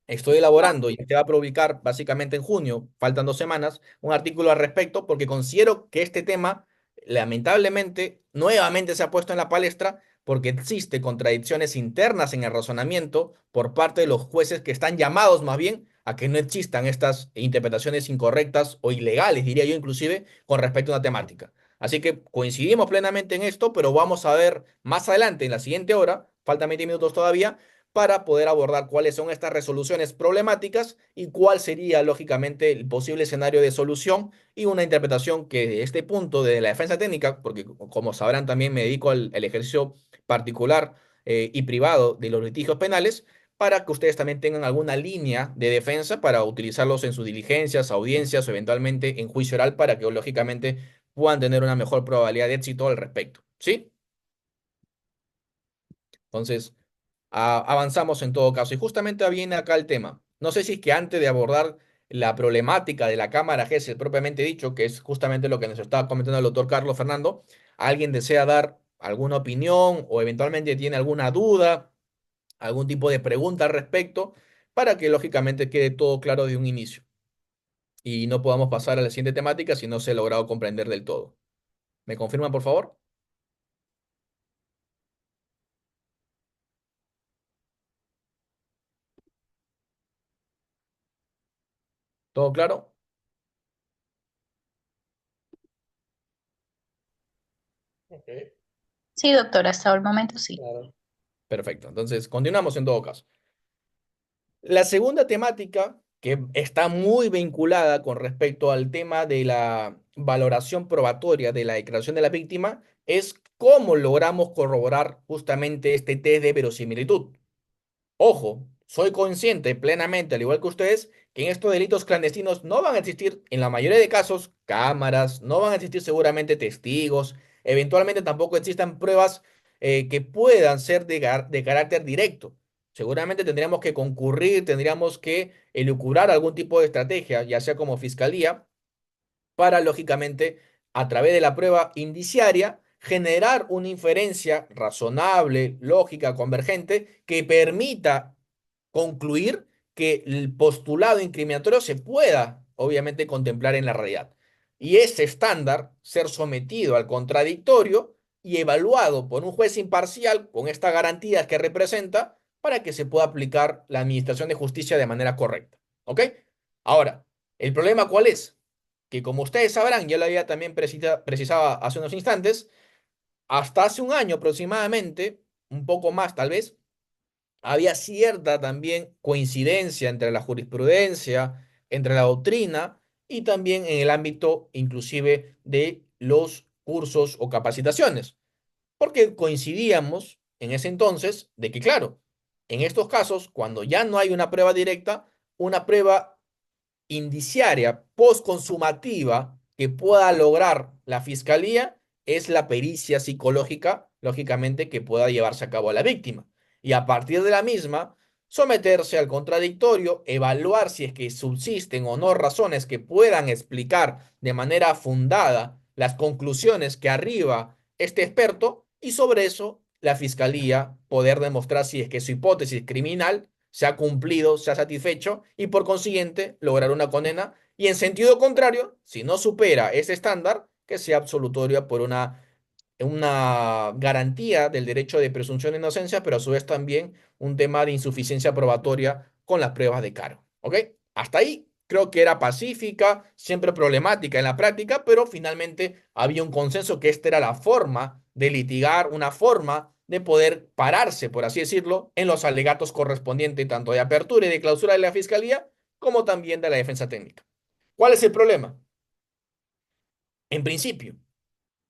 estoy elaborando y se va a publicar básicamente en junio, faltan 2 semanas, un artículo al respecto porque considero que este tema lamentablemente nuevamente se ha puesto en la palestra porque existe contradicciones internas en el razonamiento por parte de los jueces que están llamados más bien a que no existan estas interpretaciones incorrectas o ilegales, diría yo inclusive, con respecto a una temática. Así que coincidimos plenamente en esto, pero vamos a ver más adelante, en la siguiente hora, faltan 20 minutos todavía, para poder abordar cuáles son estas resoluciones problemáticas y cuál sería, lógicamente, el posible escenario de solución y una interpretación que de este punto de la defensa técnica, porque como sabrán también me dedico al ejercicio particular y privado de los litigios penales, para que ustedes también tengan alguna línea de defensa para utilizarlos en sus diligencias, audiencias o eventualmente en juicio oral para que, lógicamente, puedan tener una mejor probabilidad de éxito al respecto. ¿Sí? Entonces, avanzamos en todo caso. Y justamente viene acá el tema. No sé si es que antes de abordar la problemática de la cámara GESEL propiamente dicho, que es justamente lo que nos estaba comentando el doctor Carlos Fernando, alguien desea dar alguna opinión o eventualmente tiene alguna duda, algún tipo de pregunta al respecto, para que lógicamente quede todo claro de un inicio y no podamos pasar a la siguiente temática si no se ha logrado comprender del todo. ¿Me confirman, por favor? ¿Todo claro? Ok, Sí, doctor, hasta el momento sí. claro. Perfecto. Entonces, continuamos en todo caso. La segunda temática, que está muy vinculada con respecto al tema de la valoración probatoria de la declaración de la víctima, es cómo logramos corroborar justamente este test de verosimilitud. Ojo, soy consciente plenamente, al igual que ustedes, que en estos delitos clandestinos no van a existir, en la mayoría de casos, cámaras, no van a existir seguramente testigos, eventualmente tampoco existan pruebas que puedan ser de carácter directo. Seguramente tendríamos que concurrir, tendríamos que elucubrar algún tipo de estrategia, ya sea como fiscalía, para, lógicamente, a través de la prueba indiciaria, generar una inferencia razonable, lógica, convergente, que permita concluir que el postulado incriminatorio se pueda, obviamente, contemplar en la realidad. Y ese estándar ser sometido al contradictorio y evaluado por un juez imparcial con estas garantías que representa para que se pueda aplicar la administración de justicia de manera correcta. ¿Ok? Ahora, ¿el problema cuál es? Que como ustedes sabrán, ya lo había también precisado hace unos instantes, hasta hace un año aproximadamente, un poco más tal vez, había cierta también coincidencia entre la jurisprudencia, entre la doctrina y también en el ámbito inclusive de los cursos o capacitaciones, porque coincidíamos en ese entonces de que, claro, en estos casos, cuando ya no hay una prueba directa, una prueba indiciaria postconsumativa que pueda lograr la fiscalía es la pericia psicológica, lógicamente, que pueda llevarse a cabo a la víctima. Y a partir de la misma, someterse al contradictorio, evaluar si es que subsisten o no razones que puedan explicar de manera fundada las conclusiones que arriba este experto y sobre eso la fiscalía poder demostrar si es que su hipótesis criminal se ha cumplido, se ha satisfecho y por consiguiente lograr una condena y en sentido contrario, si no supera ese estándar, que sea absolutoria por una garantía del derecho de presunción de inocencia, pero a su vez también un tema de insuficiencia probatoria con las pruebas de cargo. ¿Ok? Hasta ahí creo que era pacífica, siempre problemática en la práctica, pero finalmente había un consenso que esta era la forma de litigar, una forma de poder pararse, por así decirlo, en los alegatos correspondientes tanto de apertura y de clausura de la Fiscalía, como también de la defensa técnica. ¿Cuál es el problema? En principio,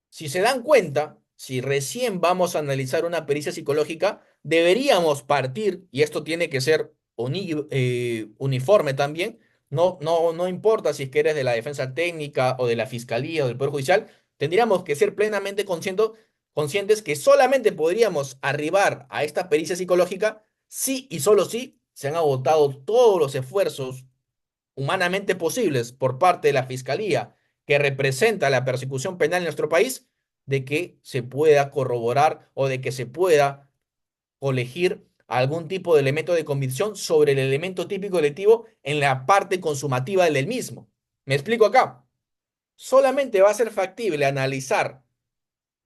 si se dan cuenta, si recién vamos a analizar una pericia psicológica, deberíamos partir, y esto tiene que ser uniforme también, no importa si es que eres de la defensa técnica o de la fiscalía o del Poder Judicial, tendríamos que ser plenamente conscientes que solamente podríamos arribar a esta pericia psicológica si y solo si se han agotado todos los esfuerzos humanamente posibles por parte de la Fiscalía que representa la persecución penal en nuestro país, de que se pueda corroborar o de que se pueda colegir algún tipo de elemento de convicción sobre el elemento típico delictivo en la parte consumativa del mismo. ¿Me explico acá? Solamente va a ser factible analizar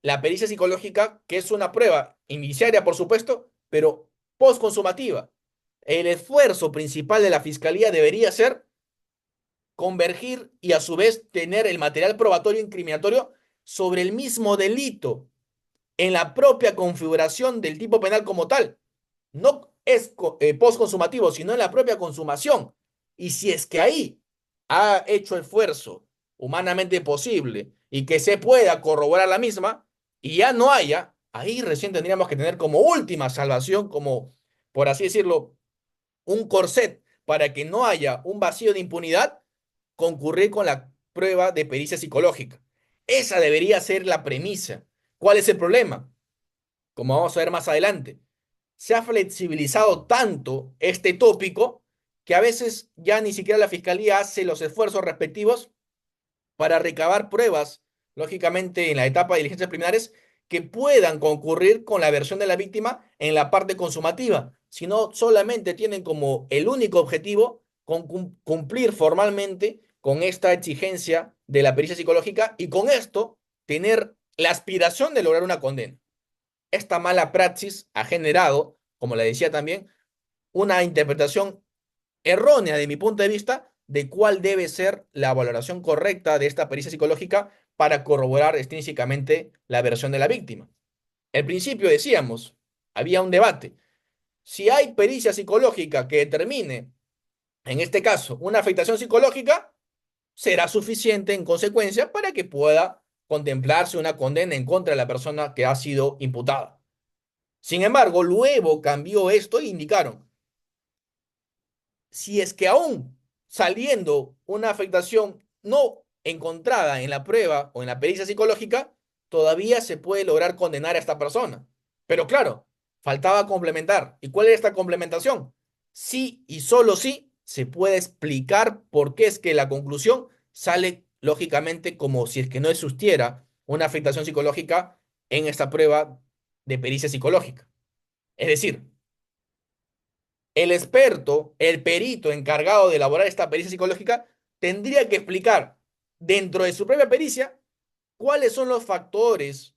la pericia psicológica, que es una prueba indiciaria, por supuesto, pero postconsumativa. El esfuerzo principal de la Fiscalía debería ser convergir y a su vez tener el material probatorio incriminatorio sobre el mismo delito en la propia configuración del tipo penal como tal. No es postconsumativo, sino en la propia consumación. Y si es que ahí ha hecho esfuerzo humanamente posible y que se pueda corroborar la misma y ya no haya, ahí recién tendríamos que tener como última salvación, como por así decirlo, un corset para que no haya un vacío de impunidad, concurrir con la prueba de pericia psicológica. Esa debería ser la premisa. ¿Cuál es el problema? Como vamos a ver más adelante, se ha flexibilizado tanto este tópico que a veces ya ni siquiera la fiscalía hace los esfuerzos respectivos para recabar pruebas, lógicamente en la etapa de diligencias preliminares, que puedan concurrir con la versión de la víctima en la parte consumativa, sino solamente tienen como el único objetivo cumplir formalmente con esta exigencia de la pericia psicológica y con esto tener la aspiración de lograr una condena. Esta mala praxis ha generado, como le decía también, una interpretación errónea de mi punto de vista de cuál debe ser la valoración correcta de esta pericia psicológica para corroborar extrínsecamente la versión de la víctima. Al principio decíamos, había un debate. Si hay pericia psicológica que determine, en este caso, una afectación psicológica, será suficiente en consecuencia para que pueda contemplarse una condena en contra de la persona que ha sido imputada. Sin embargo, luego cambió esto e indicaron, si es que aún saliendo una afectación no encontrada en la prueba o en la pericia psicológica, todavía se puede lograr condenar a esta persona. Pero claro, faltaba complementar. ¿Y cuál es esta complementación? Sí y solo sí se puede explicar por qué es que la conclusión sale lógicamente como si es que no existiera una afectación psicológica en esta prueba de pericia psicológica. Es decir, el experto, el perito encargado de elaborar esta pericia psicológica, tendría que explicar dentro de su propia pericia cuáles son los factores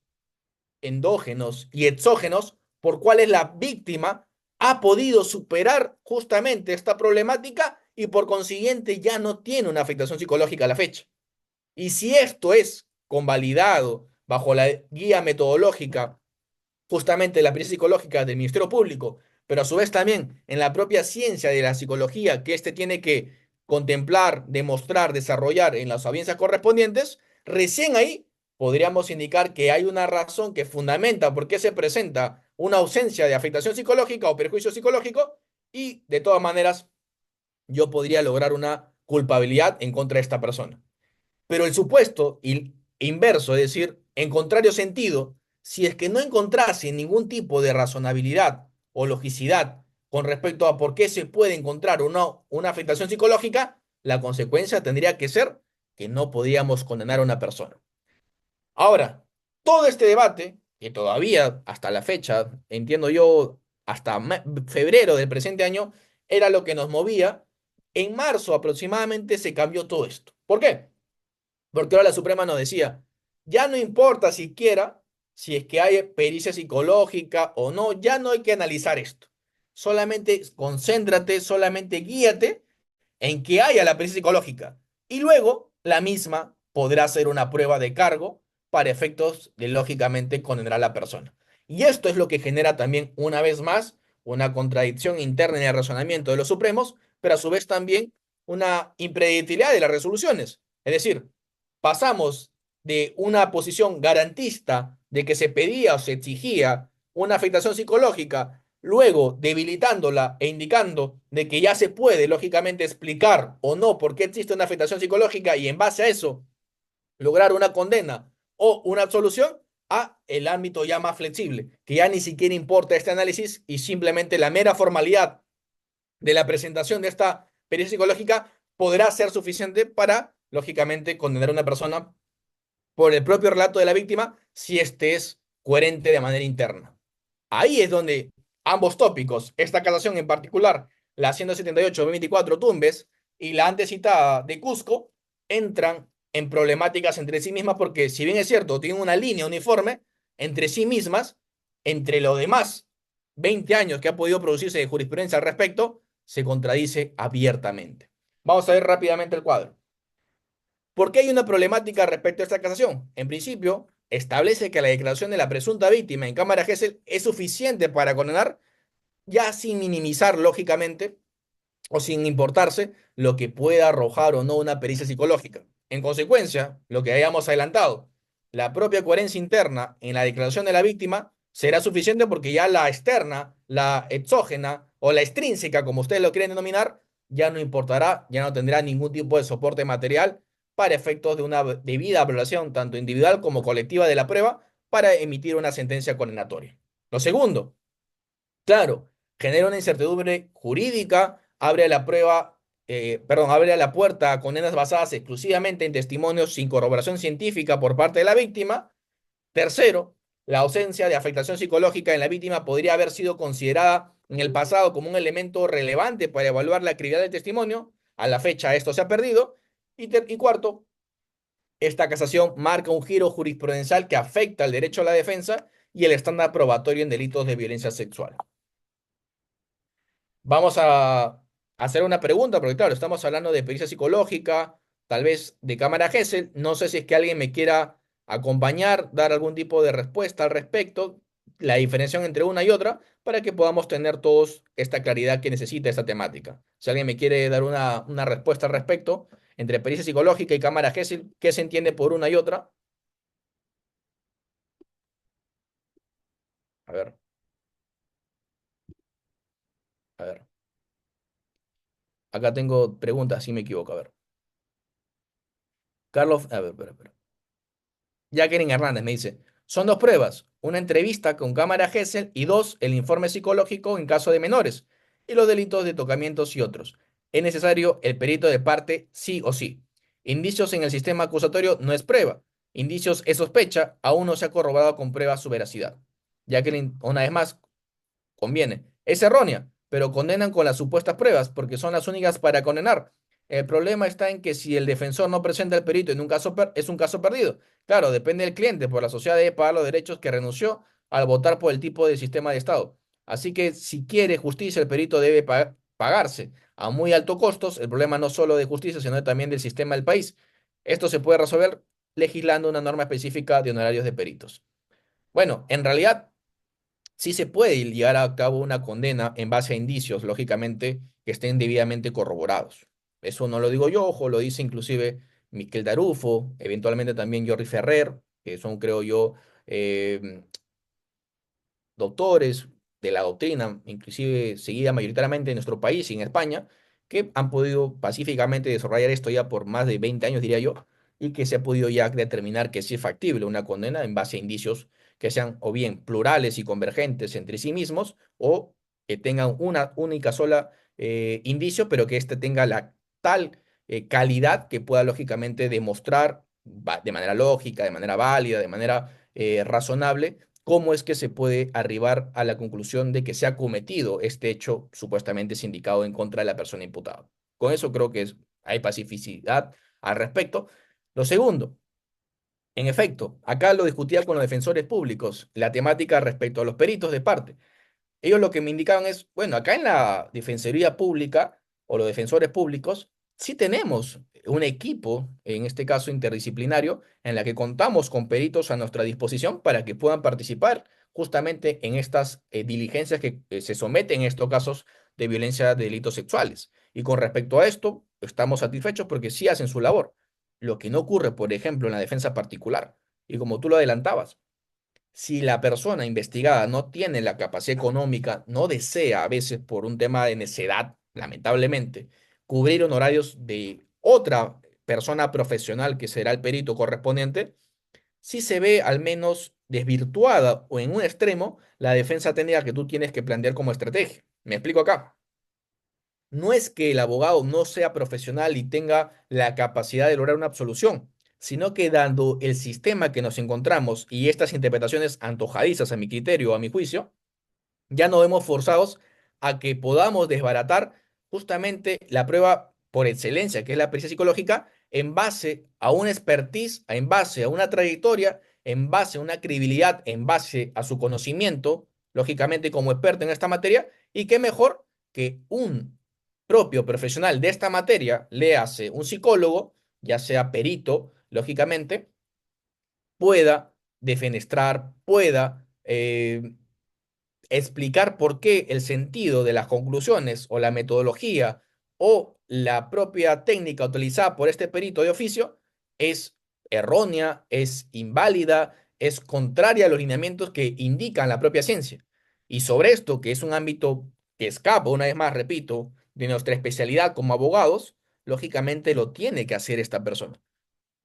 endógenos y exógenos por cuales la víctima ha podido superar justamente esta problemática y por consiguiente ya no tiene una afectación psicológica a la fecha. Y si esto es convalidado bajo la guía metodológica justamente la pericia psicológica del Ministerio Público, pero a su vez también en la propia ciencia de la psicología que éste tiene que contemplar, demostrar, desarrollar en las audiencias correspondientes, recién ahí podríamos indicar que hay una razón que fundamenta por qué se presenta una ausencia de afectación psicológica o perjuicio psicológico y de todas maneras yo podría lograr una culpabilidad en contra de esta persona. Pero el supuesto inverso, es decir, en contrario sentido, si es que no encontrase ningún tipo de razonabilidad o logicidad con respecto a por qué se puede encontrar o no una afectación psicológica, la consecuencia tendría que ser que no podíamos condenar a una persona. Ahora, todo este debate, que todavía hasta la fecha, entiendo yo, hasta febrero del presente año, era lo que nos movía, en marzo aproximadamente se cambió todo esto. ¿Por qué? Porque ahora la Suprema nos decía, ya no importa siquiera si es que hay pericia psicológica o no, ya no hay que analizar esto. Solamente concéntrate, solamente guíate en que haya la pericia psicológica. Y luego la misma podrá ser una prueba de cargo para efectos de, lógicamente, condenar a la persona. Y esto es lo que genera también, una vez más, una contradicción interna en el razonamiento de los Supremos, pero a su vez también una impredictibilidad de las resoluciones. Es decir, pasamos de una posición garantista de que se pedía o se exigía una afectación psicológica, luego debilitándola e indicando de que ya se puede, lógicamente, explicar o no por qué existe una afectación psicológica y en base a eso lograr una condena o una absolución a el ámbito ya más flexible, que ya ni siquiera importa este análisis y simplemente la mera formalidad de la presentación de esta pericia psicológica podrá ser suficiente para, lógicamente, condenar a una persona por el propio relato de la víctima si este es coherente de manera interna. Ahí es donde ambos tópicos, esta casación en particular, la 178-24 Tumbes y la antes citada de Cusco, entran en problemáticas entre sí mismas porque si bien es cierto, tienen una línea uniforme entre sí mismas, entre los demás 20 años que ha podido producirse de jurisprudencia al respecto, se contradice abiertamente. Vamos a ver rápidamente el cuadro. ¿Por qué hay una problemática respecto a esta casación? En principio, establece que la declaración de la presunta víctima en cámara Gesell es suficiente para condenar, ya sin minimizar, lógicamente, o sin importarse lo que pueda arrojar o no una pericia psicológica. En consecuencia, lo que hayamos adelantado, la propia coherencia interna en la declaración de la víctima será suficiente porque ya la externa, la exógena o la extrínseca, como ustedes lo quieren denominar, ya no importará, ya no tendrá ningún tipo de soporte material para efectos de una debida valoración tanto individual como colectiva de la prueba para emitir una sentencia condenatoria. Lo segundo, Claro, genera una incertidumbre jurídica, abre la prueba, perdón, abre la puerta a condenas basadas exclusivamente en testimonios sin corroboración científica por parte de la víctima. Tercero, la ausencia de afectación psicológica en la víctima podría haber sido considerada en el pasado como un elemento relevante para evaluar la credibilidad del testimonio. A la fecha esto se ha perdido. Y cuarto, esta casación marca un giro jurisprudencial que afecta el derecho a la defensa y el estándar probatorio en delitos de violencia sexual. Vamos a hacer una pregunta, porque claro, estamos hablando de pericia psicológica, tal vez de cámara Gesell. No sé si es que alguien me quiera acompañar, dar algún tipo de respuesta al respecto, la diferencia entre una y otra, para que podamos tener todos esta claridad que necesita esta temática. Si alguien me quiere dar una respuesta al respecto, entre pericia psicológica y cámara Gesell, ¿qué se entiende por una y otra? A ver, a ver. Acá tengo preguntas, si me equivoco. A ver. Carlos, a ver, espera. Jacqueline Hernández me dice, son dos pruebas, una entrevista con cámara Gesell y dos, el informe psicológico en caso de menores y los delitos de tocamientos y otros. Es necesario el perito de parte sí o sí. Indicios en el sistema acusatorio no es prueba. Indicios es sospecha, aún no se ha corroborado con prueba su veracidad. Jacqueline, una vez más, conviene. Es errónea, pero condenan con las supuestas pruebas porque son las únicas para condenar. El problema está en que si el defensor no presenta el perito en un caso es un caso perdido. Claro, depende del cliente, por la sociedad debe pagar los derechos que renunció al votar por el tipo de sistema de Estado. Así que si quiere justicia, el perito debe pagarse a muy alto costos. El problema no solo de justicia, sino también del sistema del país. Esto se puede resolver legislando una norma específica de honorarios de peritos. Bueno, en realidad sí se puede llevar a cabo una condena en base a indicios, lógicamente, que estén debidamente corroborados. Eso no lo digo yo, ojo, lo dice inclusive Miquel Darufo, eventualmente también Jordi Ferrer, que son, creo yo, eh, doctores de la doctrina, inclusive seguida mayoritariamente en nuestro país y en España, que han podido pacíficamente desarrollar esto ya por más de 20 años, diría yo, y que se ha podido ya determinar que sí es factible una condena en base a indicios que sean o bien plurales y convergentes entre sí mismos, o que tengan una única sola indicio, pero que éste tenga la tal calidad que pueda lógicamente demostrar de manera lógica, de manera válida, de manera razonable, cómo es que se puede arribar a la conclusión de que se ha cometido este hecho supuestamente sindicado en contra de la persona imputada. Con eso creo que hay pacificidad al respecto. Lo segundo, en efecto, acá lo discutía con los defensores públicos, la temática respecto a los peritos de parte. Ellos lo que me indicaban es, bueno, acá en la Defensoría Pública o los defensores públicos, sí tenemos un equipo, en este caso interdisciplinario, en la que contamos con peritos a nuestra disposición para que puedan participar justamente en estas diligencias que se someten en estos casos de violencia de delitos sexuales. Y con respecto a esto, estamos satisfechos porque sí hacen su labor. Lo que no ocurre, por ejemplo, en la defensa particular. Y como tú lo adelantabas, si la persona investigada no tiene la capacidad económica, no desea a veces por un tema de necedad, lamentablemente, cubrir honorarios de otra persona profesional que será el perito correspondiente, si se ve al menos desvirtuada o en un extremo la defensa técnica que tú tienes que plantear como estrategia. Me explico acá. No es que el abogado no sea profesional y tenga la capacidad de lograr una absolución, sino que dando el sistema que nos encontramos y estas interpretaciones antojadizas a mi criterio o a mi juicio, ya nos vemos forzados a que podamos desbaratar justamente la prueba por excelencia, que es la pericia psicológica, en base a una expertise, en base a una trayectoria, en base a una credibilidad, en base a su conocimiento, lógicamente como experto en esta materia, y qué mejor que un propio profesional de esta materia, le hace un psicólogo, ya sea perito, lógicamente, pueda defenestrar, pueda explicar por qué el sentido de las conclusiones o la metodología o la propia técnica utilizada por este perito de oficio es errónea, es inválida, es contraria a los lineamientos que indican la propia ciencia. Y sobre esto, que es un ámbito que escapa, una vez más, repito, de nuestra especialidad como abogados, lógicamente lo tiene que hacer esta persona.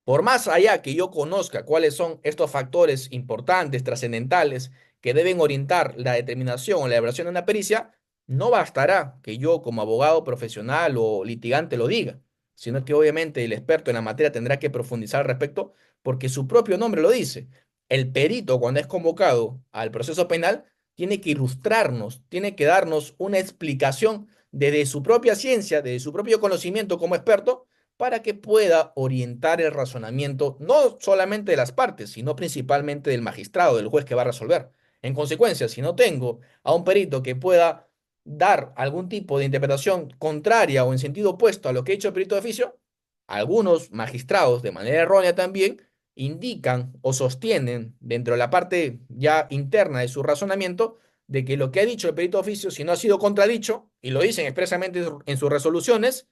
Por más allá que yo conozca cuáles son estos factores importantes, trascendentales, que deben orientar la determinación o la elaboración de una pericia, no bastará que yo como abogado profesional o litigante lo diga, sino que obviamente el experto en la materia tendrá que profundizar al respecto porque su propio nombre lo dice. El perito, cuando es convocado al proceso penal, tiene que ilustrarnos, tiene que darnos una explicación desde su propia ciencia, desde su propio conocimiento como experto, para que pueda orientar el razonamiento no solamente de las partes, sino principalmente del magistrado, del juez que va a resolver. En consecuencia, si no tengo a un perito que pueda dar algún tipo de interpretación contraria o en sentido opuesto a lo que ha hecho el perito de oficio, algunos magistrados, de manera errónea también, indican o sostienen dentro de la parte ya interna de su razonamiento de que lo que ha dicho el perito de oficio, si no ha sido contradicho, y lo dicen expresamente en sus resoluciones,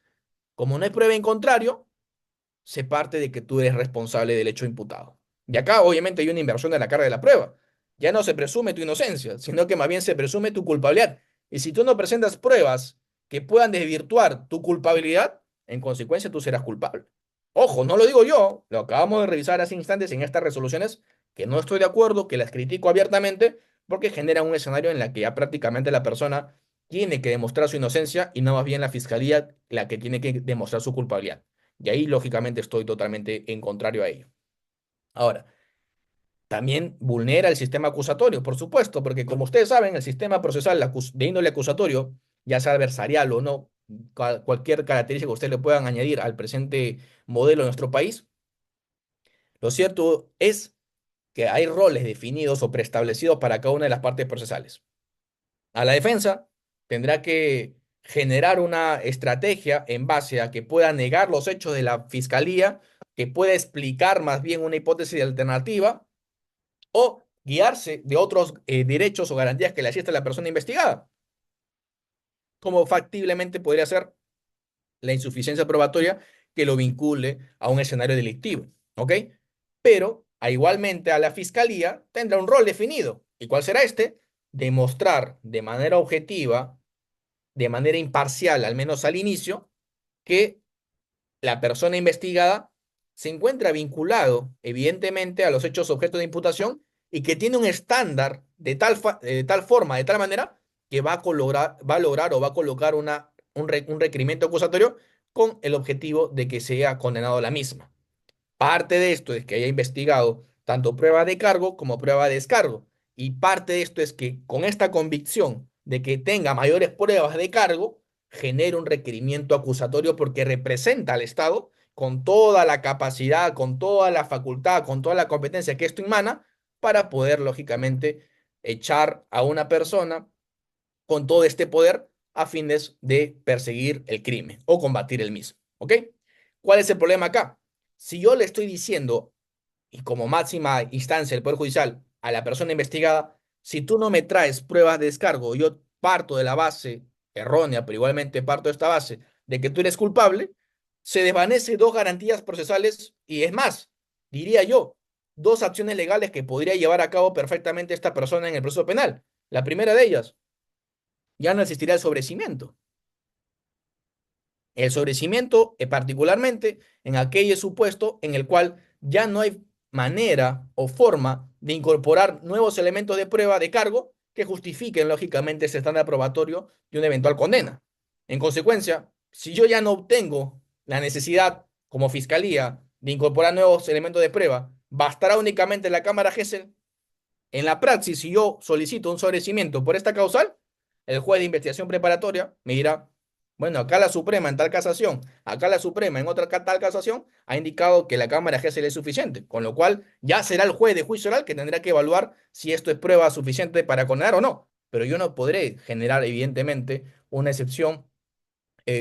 como no hay prueba en contrario, se parte de que tú eres responsable del hecho imputado. Y acá obviamente hay una inversión de la carga de la prueba. Ya no se presume tu inocencia, sino que más bien se presume tu culpabilidad. Y si tú no presentas pruebas que puedan desvirtuar tu culpabilidad, en consecuencia tú serás culpable. Ojo, no lo digo yo, lo acabamos de revisar hace instantes en estas resoluciones, que no estoy de acuerdo, que las critico abiertamente, porque generan un escenario en el que ya prácticamente la persona tiene que demostrar su inocencia y no más bien la fiscalía la que tiene que demostrar su culpabilidad. Y ahí, lógicamente, estoy totalmente en contrario a ello. Ahora, también vulnera el sistema acusatorio, por supuesto, porque como ustedes saben, el sistema procesal de índole acusatorio, ya sea adversarial o no, cualquier característica que ustedes le puedan añadir al presente modelo de nuestro país, lo cierto es que hay roles definidos o preestablecidos para cada una de las partes procesales. A la defensa tendrá que generar una estrategia en base a que pueda negar los hechos de la fiscalía, que pueda explicar más bien una hipótesis alternativa o guiarse de otros derechos o garantías que le asiste a la persona investigada, como factiblemente podría ser la insuficiencia probatoria que lo vincule a un escenario delictivo, ¿ok? Pero igualmente a la fiscalía tendrá un rol definido. ¿Y cuál será este? Demostrar de manera objetiva, de manera imparcial, al menos al inicio, que la persona investigada se encuentra vinculado, evidentemente, a los hechos objeto de imputación y que tiene un estándar de tal forma, de tal manera, que va a lograr o va a colocar un requerimiento acusatorio con el objetivo de que sea condenado a la misma. Parte de esto es que haya investigado tanto prueba de cargo como prueba de descargo. Y parte de esto es que con esta convicción de que tenga mayores pruebas de cargo, genere un requerimiento acusatorio porque representa al Estado con toda la capacidad, con toda la facultad, con toda la competencia que esto emana para poder, lógicamente, echar a una persona con todo este poder a fines de perseguir el crimen o combatir el mismo. ¿Ok? ¿Cuál es el problema acá? Si yo le estoy diciendo, y como máxima instancia del Poder Judicial, a la persona investigada, si tú no me traes pruebas de descargo, yo parto de la base errónea, pero igualmente parto de esta base de que tú eres culpable, se desvanece dos garantías procesales y es más, diría yo, dos acciones legales que podría llevar a cabo perfectamente esta persona en el proceso penal. La primera de ellas, ya no existirá el sobrecimiento. El sobrecimiento, particularmente en aquel supuesto en el cual ya no hay manera o forma de incorporar nuevos elementos de prueba de cargo que justifiquen lógicamente ese estándar probatorio de una eventual condena. En consecuencia, si yo ya no obtengo la necesidad como fiscalía de incorporar nuevos elementos de prueba, bastará únicamente la Cámara Gesell. En la praxis, si yo solicito un sobrecimiento por esta causal, el juez de investigación preparatoria me dirá, bueno, acá la Suprema en tal casación, acá la Suprema en otra tal casación, ha indicado que la Cámara GSL es suficiente, con lo cual ya será el juez de juicio oral que tendrá que evaluar si esto es prueba suficiente para condenar o no. Pero yo no podré generar, evidentemente, una excepción,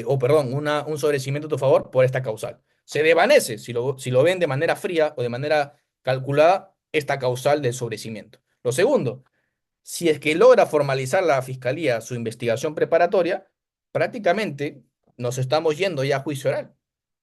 o perdón, un sobrecimiento a tu favor por esta causal. Se desvanece, si lo ven de manera fría o de manera calculada, esta causal del sobrecimiento. Lo segundo, si es que logra formalizar la fiscalía su investigación preparatoria, prácticamente nos estamos yendo ya a juicio oral.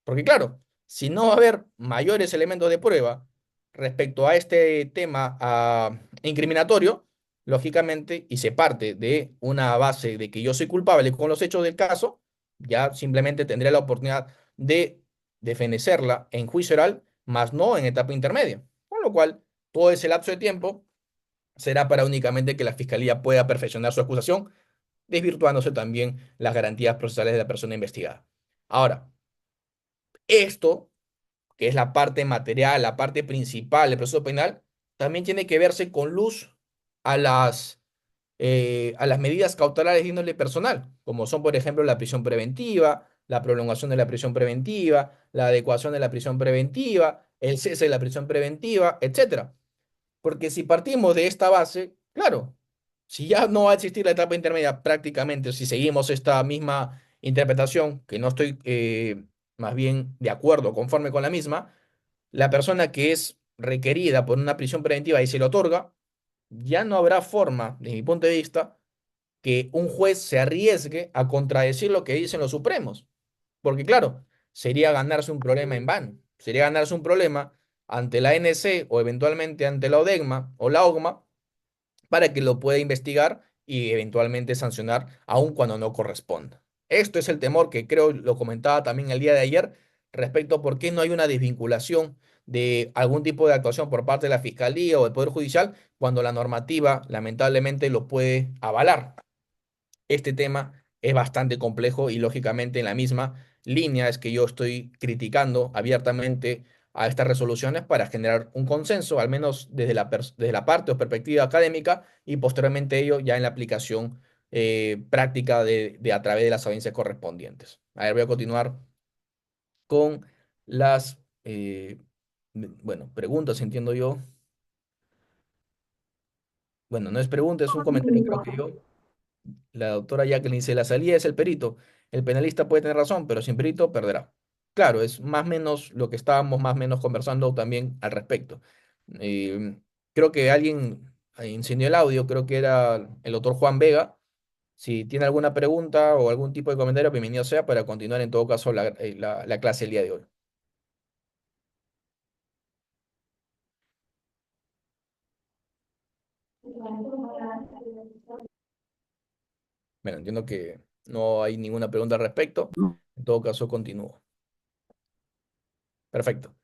Porque claro, si no va a haber mayores elementos de prueba respecto a este tema incriminatorio, lógicamente, y se parte de una base de que yo soy culpable con los hechos del caso, ya simplemente tendré la oportunidad de defenderla en juicio oral, más no en etapa intermedia. Con lo cual, todo ese lapso de tiempo será para únicamente que la fiscalía pueda perfeccionar su acusación, desvirtuándose también las garantías procesales de la persona investigada. Ahora, esto, que es la parte material, la parte principal del proceso penal, también tiene que verse con luz a las medidas cautelares de índole personal, como son, por ejemplo, la prisión preventiva, la prolongación de la prisión preventiva, la adecuación de la prisión preventiva, el cese de la prisión preventiva, etcétera. Porque si partimos de esta base, claro, si ya no va a existir la etapa intermedia prácticamente, si seguimos esta misma interpretación, que no estoy más bien de acuerdo, conforme con la misma, la persona que es requerida por una prisión preventiva y se le otorga, ya no habrá forma, desde mi punto de vista, que un juez se arriesgue a contradecir lo que dicen los supremos. Porque claro, sería ganarse un problema en vano. Sería ganarse un problema ante la ANC o eventualmente ante la ODEGMA o la OGMA para que lo pueda investigar y eventualmente sancionar, aun cuando no corresponda. Esto es el temor que creo lo comentaba también el día de ayer respecto a por qué no hay una desvinculación de algún tipo de actuación por parte de la Fiscalía o del Poder Judicial cuando la normativa lamentablemente lo puede avalar. Este tema es bastante complejo y lógicamente en la misma línea es que yo estoy criticando abiertamente a estas resoluciones para generar un consenso, al menos desde la parte o perspectiva académica y posteriormente ello ya en la aplicación práctica de a través de las audiencias correspondientes. A ver, voy a continuar con las, bueno, preguntas, entiendo yo. Bueno, no es pregunta, es un comentario, creo que yo. La doctora Jacqueline dice, la salida es el perito. El penalista puede tener razón, pero sin perito perderá. Claro, es más o menos lo que estábamos más o menos conversando también al respecto. Eh, Creo que alguien enseñó el audio, creo que era el doctor Juan Vega. Si tiene alguna pregunta o algún tipo de comentario, bienvenido sea para continuar en todo caso la clase el día de hoy. Bueno, entiendo que no hay ninguna pregunta al respecto. En todo caso, continúo. Perfecto.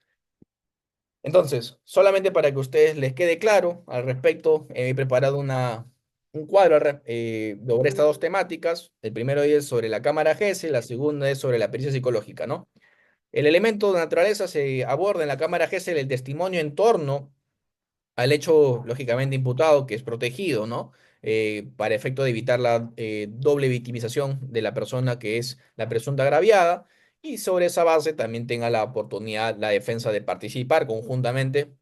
Entonces, solamente para que a ustedes les quede claro al respecto, he preparado un cuadro sobre estas dos temáticas. El primero es sobre la cámara GESE, la segunda es sobre la pericia psicológica, ¿no? El elemento de naturaleza se aborda en la cámara GESE el testimonio en torno al hecho lógicamente imputado, que es protegido, ¿no? Para efecto de evitar la doble victimización de la persona que es la presunta agraviada, y sobre esa base también tenga la oportunidad la defensa de participar conjuntamente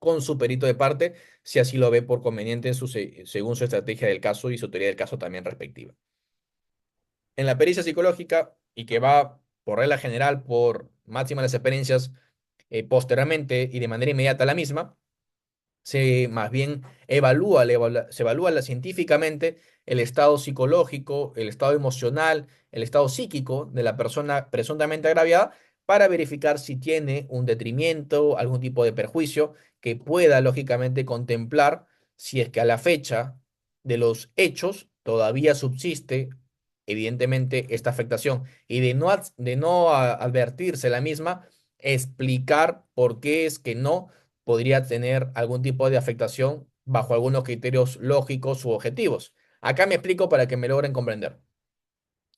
con su perito de parte, si así lo ve por conveniente según su estrategia del caso y su teoría del caso también respectiva. En la pericia psicológica, y que va por regla general por máximas las experiencias posteriormente y de manera inmediata la misma, se más bien se evalúa científicamente el estado psicológico, el estado emocional, el estado psíquico de la persona presuntamente agraviada para verificar si tiene un detrimento, algún tipo de perjuicio que pueda lógicamente contemplar si es que a la fecha de los hechos todavía subsiste evidentemente esta afectación y de no advertirse la misma, explicar por qué es que no podría tener algún tipo de afectación bajo algunos criterios lógicos u objetivos. Acá me explico para que me logren comprender.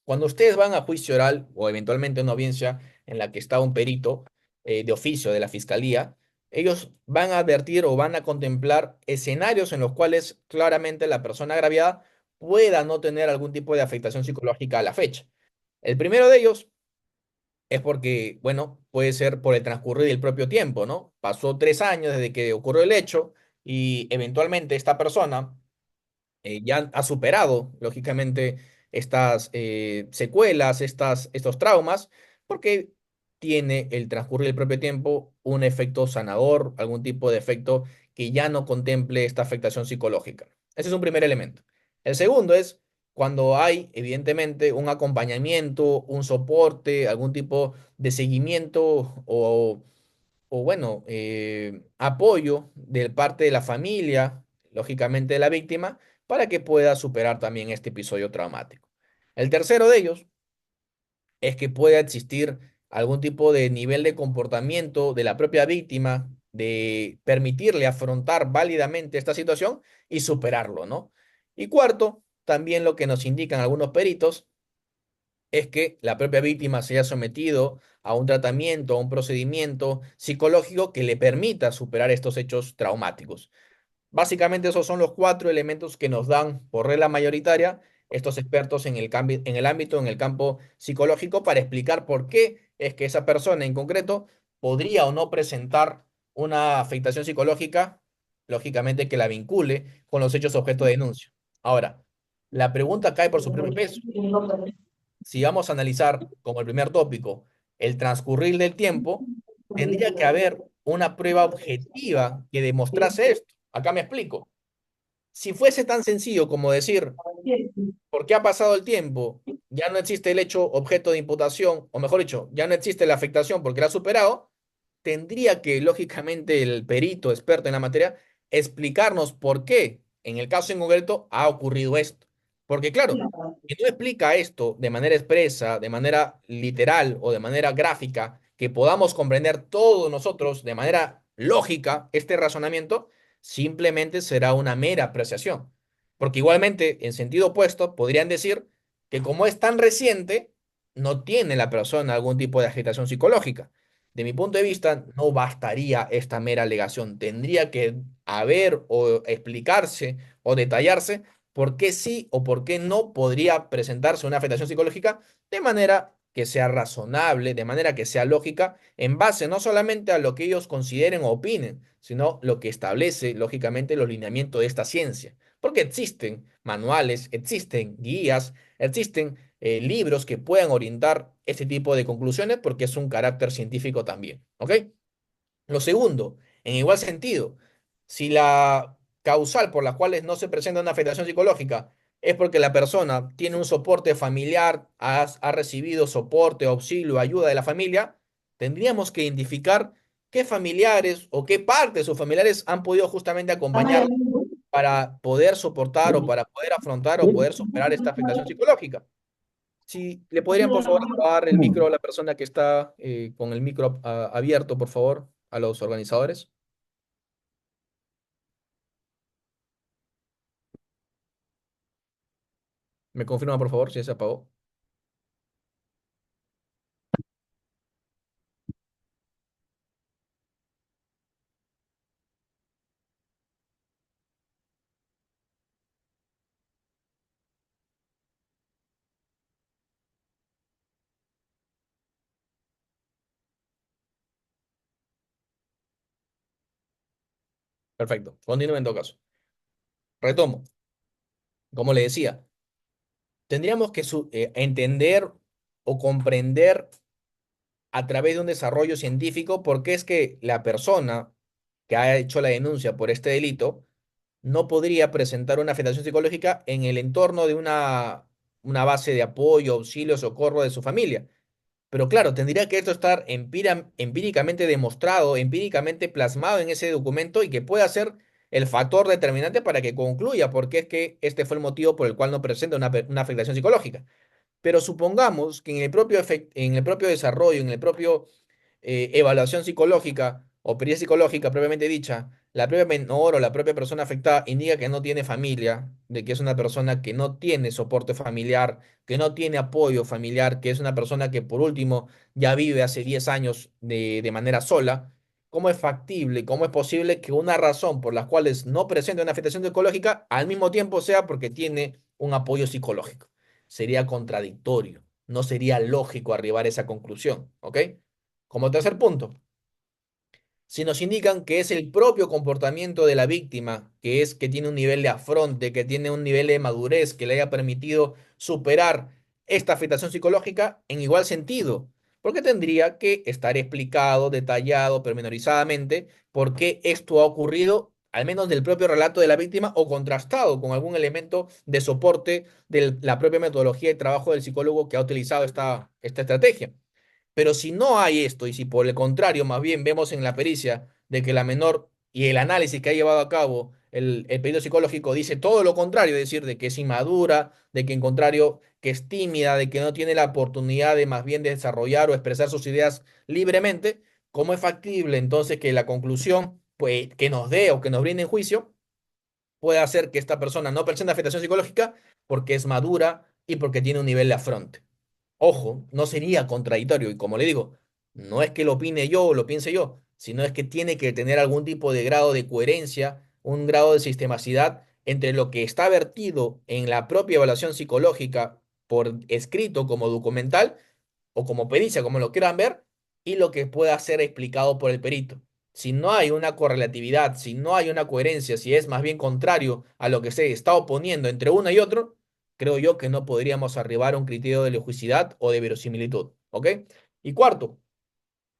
Cuando ustedes van a juicio oral o eventualmente a una audiencia en la que está un perito de oficio de la fiscalía, ellos van a advertir o van a contemplar escenarios en los cuales claramente la persona agraviada pueda no tener algún tipo de afectación psicológica a la fecha. El primero de ellos es porque, bueno, puede ser por el transcurrir del propio tiempo, ¿no? Pasó 3 años desde que ocurrió el hecho y eventualmente esta persona ya ha superado, lógicamente, estas secuelas, estos traumas, porque tiene el transcurrir del propio tiempo un efecto sanador, algún tipo de efecto que ya no contemple esta afectación psicológica. Ese es un primer elemento. El segundo es cuando hay, evidentemente, un acompañamiento, un soporte, algún tipo de seguimiento o bueno, apoyo de parte de la familia, lógicamente de la víctima, para que pueda superar también este episodio traumático. El tercero de ellos es que pueda existir algún tipo de nivel de comportamiento de la propia víctima de permitirle afrontar válidamente esta situación y superarlo, ¿no? Y cuarto, también lo que nos indican algunos peritos es que la propia víctima se haya sometido a un tratamiento, a un procedimiento psicológico que le permita superar estos hechos traumáticos. Básicamente esos son los cuatro elementos que nos dan por regla mayoritaria estos expertos en en el ámbito, en el campo psicológico, para explicar por qué es que esa persona en concreto podría o no presentar una afectación psicológica, lógicamente que la vincule con los hechos objeto de denuncia. Ahora, la pregunta cae por su propio peso. Si vamos a analizar como el primer tópico el transcurrir del tiempo, tendría que haber una prueba objetiva que demostrase esto. Acá me explico. Si fuese tan sencillo como decir, porque ha pasado el tiempo, ya no existe el hecho objeto de imputación, o mejor dicho, ya no existe la afectación porque la ha superado, tendría que, lógicamente, el perito experto en la materia explicarnos por qué, en el caso en concreto, ha ocurrido esto. Porque claro, si no explica esto de manera expresa, de manera literal o de manera gráfica, que podamos comprender todos nosotros de manera lógica este razonamiento, simplemente será una mera apreciación. Porque igualmente, en sentido opuesto, podrían decir que como es tan reciente, no tiene la persona algún tipo de agitación psicológica. De mi punto de vista, no bastaría esta mera alegación. Tendría que haber o explicarse o detallarse por qué sí o por qué no podría presentarse una afectación psicológica de manera que sea razonable, de manera que sea lógica, en base no solamente a lo que ellos consideren o opinen, sino lo que establece, lógicamente, los lineamientos de esta ciencia. Porque existen manuales, existen guías, existen libros que puedan orientar este tipo de conclusiones porque es un carácter científico también. ¿Ok? Lo segundo, en igual sentido, si la causal por la cual no se presenta una afectación psicológica es porque la persona tiene un soporte familiar, ha recibido soporte, auxilio, ayuda de la familia, tendríamos que identificar qué familiares o qué parte de sus familiares han podido justamente acompañar para poder soportar o para poder afrontar o poder superar esta afectación psicológica. Si le podrían, por favor, apagar el micro a la persona que está con el micro abierto, por favor, a los organizadores. ¿Me confirma, por favor, si ya se apagó? Perfecto. Continúe en todo caso. Retomo. Como le decía, tendríamos que entender o comprender a través de un desarrollo científico por qué es que la persona que ha hecho la denuncia por este delito no podría presentar una afectación psicológica en el entorno de una base de apoyo, auxilio, socorro de su familia. Pero claro, tendría que esto estar empíricamente demostrado, empíricamente plasmado en ese documento y que pueda ser el factor determinante para que concluya por qué es que este fue el motivo por el cual no presenta una afectación psicológica. Pero supongamos que en el propio desarrollo, en el propio evaluación psicológica o pericial psicológica propiamente dicha, la propia menor o la propia persona afectada indica que no tiene familia, de que es una persona que no tiene soporte familiar, que no tiene apoyo familiar, que es una persona que por último ya vive hace 10 años de manera sola. ¿Cómo es factible, cómo es posible que una razón por las cuales no presente una afectación psicológica al mismo tiempo sea porque tiene un apoyo psicológico? Sería contradictorio, no sería lógico arribar a esa conclusión, ¿ok? Como tercer punto, si nos indican que es el propio comportamiento de la víctima, que es que tiene un nivel de afronte, que tiene un nivel de madurez que le haya permitido superar esta afectación psicológica en igual sentido, porque tendría que estar explicado, detallado, pormenorizadamente, por qué esto ha ocurrido, al menos del propio relato de la víctima, o contrastado con algún elemento de soporte de la propia metodología de trabajo del psicólogo que ha utilizado esta estrategia. Pero si no hay esto, y si por el contrario, más bien vemos en la pericia de que la menor y el análisis que ha llevado a cabo el perito psicológico dice todo lo contrario, es decir, de que es inmadura, de que en contrario, que es tímida, de que no tiene la oportunidad de más bien de desarrollar o expresar sus ideas libremente, ¿Cómo es factible entonces que la conclusión pues, que nos dé o que nos brinde en juicio puede hacer que esta persona no presente afectación psicológica porque es madura y porque tiene un nivel de afronte? Ojo, no sería contradictorio. Y como le digo, no es que lo opine yo o lo piense yo, sino es que tiene que tener algún tipo de grado de coherencia, un grado de sistematicidad entre lo que está vertido en la propia evaluación psicológica por escrito como documental o como pericia, como lo quieran ver, y lo que pueda ser explicado por el perito. Si no hay una correlatividad, si no hay una coherencia, si es más bien contrario a lo que se está oponiendo entre uno y otro, creo yo que no podríamos arribar a un criterio de logicidad o de verosimilitud. ¿Ok? Y cuarto,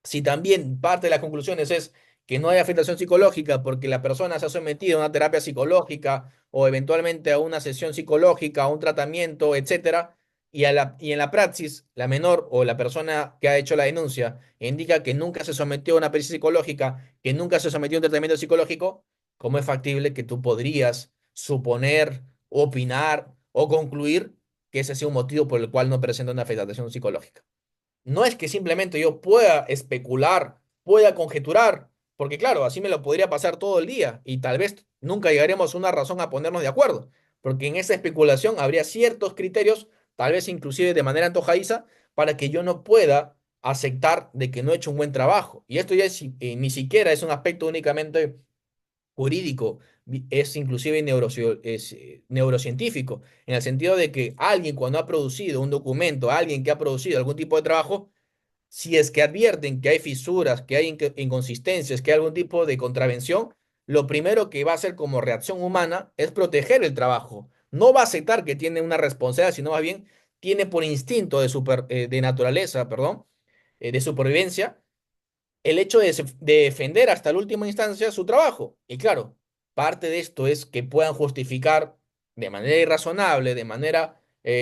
si también parte de las conclusiones es que no hay afectación psicológica porque la persona se ha sometido a una terapia psicológica o eventualmente a una sesión psicológica, a un tratamiento, etcétera, y en la praxis, la menor o la persona que ha hecho la denuncia indica que nunca se sometió a una pericia psicológica, que nunca se sometió a un tratamiento psicológico, ¿cómo es factible que tú podrías suponer, opinar o concluir que ese sea un motivo por el cual no presenta una afectación psicológica? No es que simplemente yo pueda especular, pueda conjeturar, porque claro, así me lo podría pasar todo el día y tal vez nunca llegaremos a una razón a ponernos de acuerdo, porque en esa especulación habría ciertos criterios, tal vez inclusive de manera antojadiza, para que yo no pueda aceptar de que no he hecho un buen trabajo. Y esto ya ni siquiera es un aspecto únicamente jurídico, es inclusive neurocientífico, en el sentido de que alguien cuando ha producido un documento, alguien que ha producido algún tipo de trabajo, si es que advierten que hay fisuras, que hay inconsistencias, que hay algún tipo de contravención, lo primero que va a hacer como reacción humana es proteger el trabajo. No va a aceptar que tiene una responsabilidad, sino más bien tiene por instinto de naturaleza, perdón, de supervivencia, el hecho de defender hasta la última instancia su trabajo. Y claro, parte de esto es que puedan justificar de manera irrazonable, de manera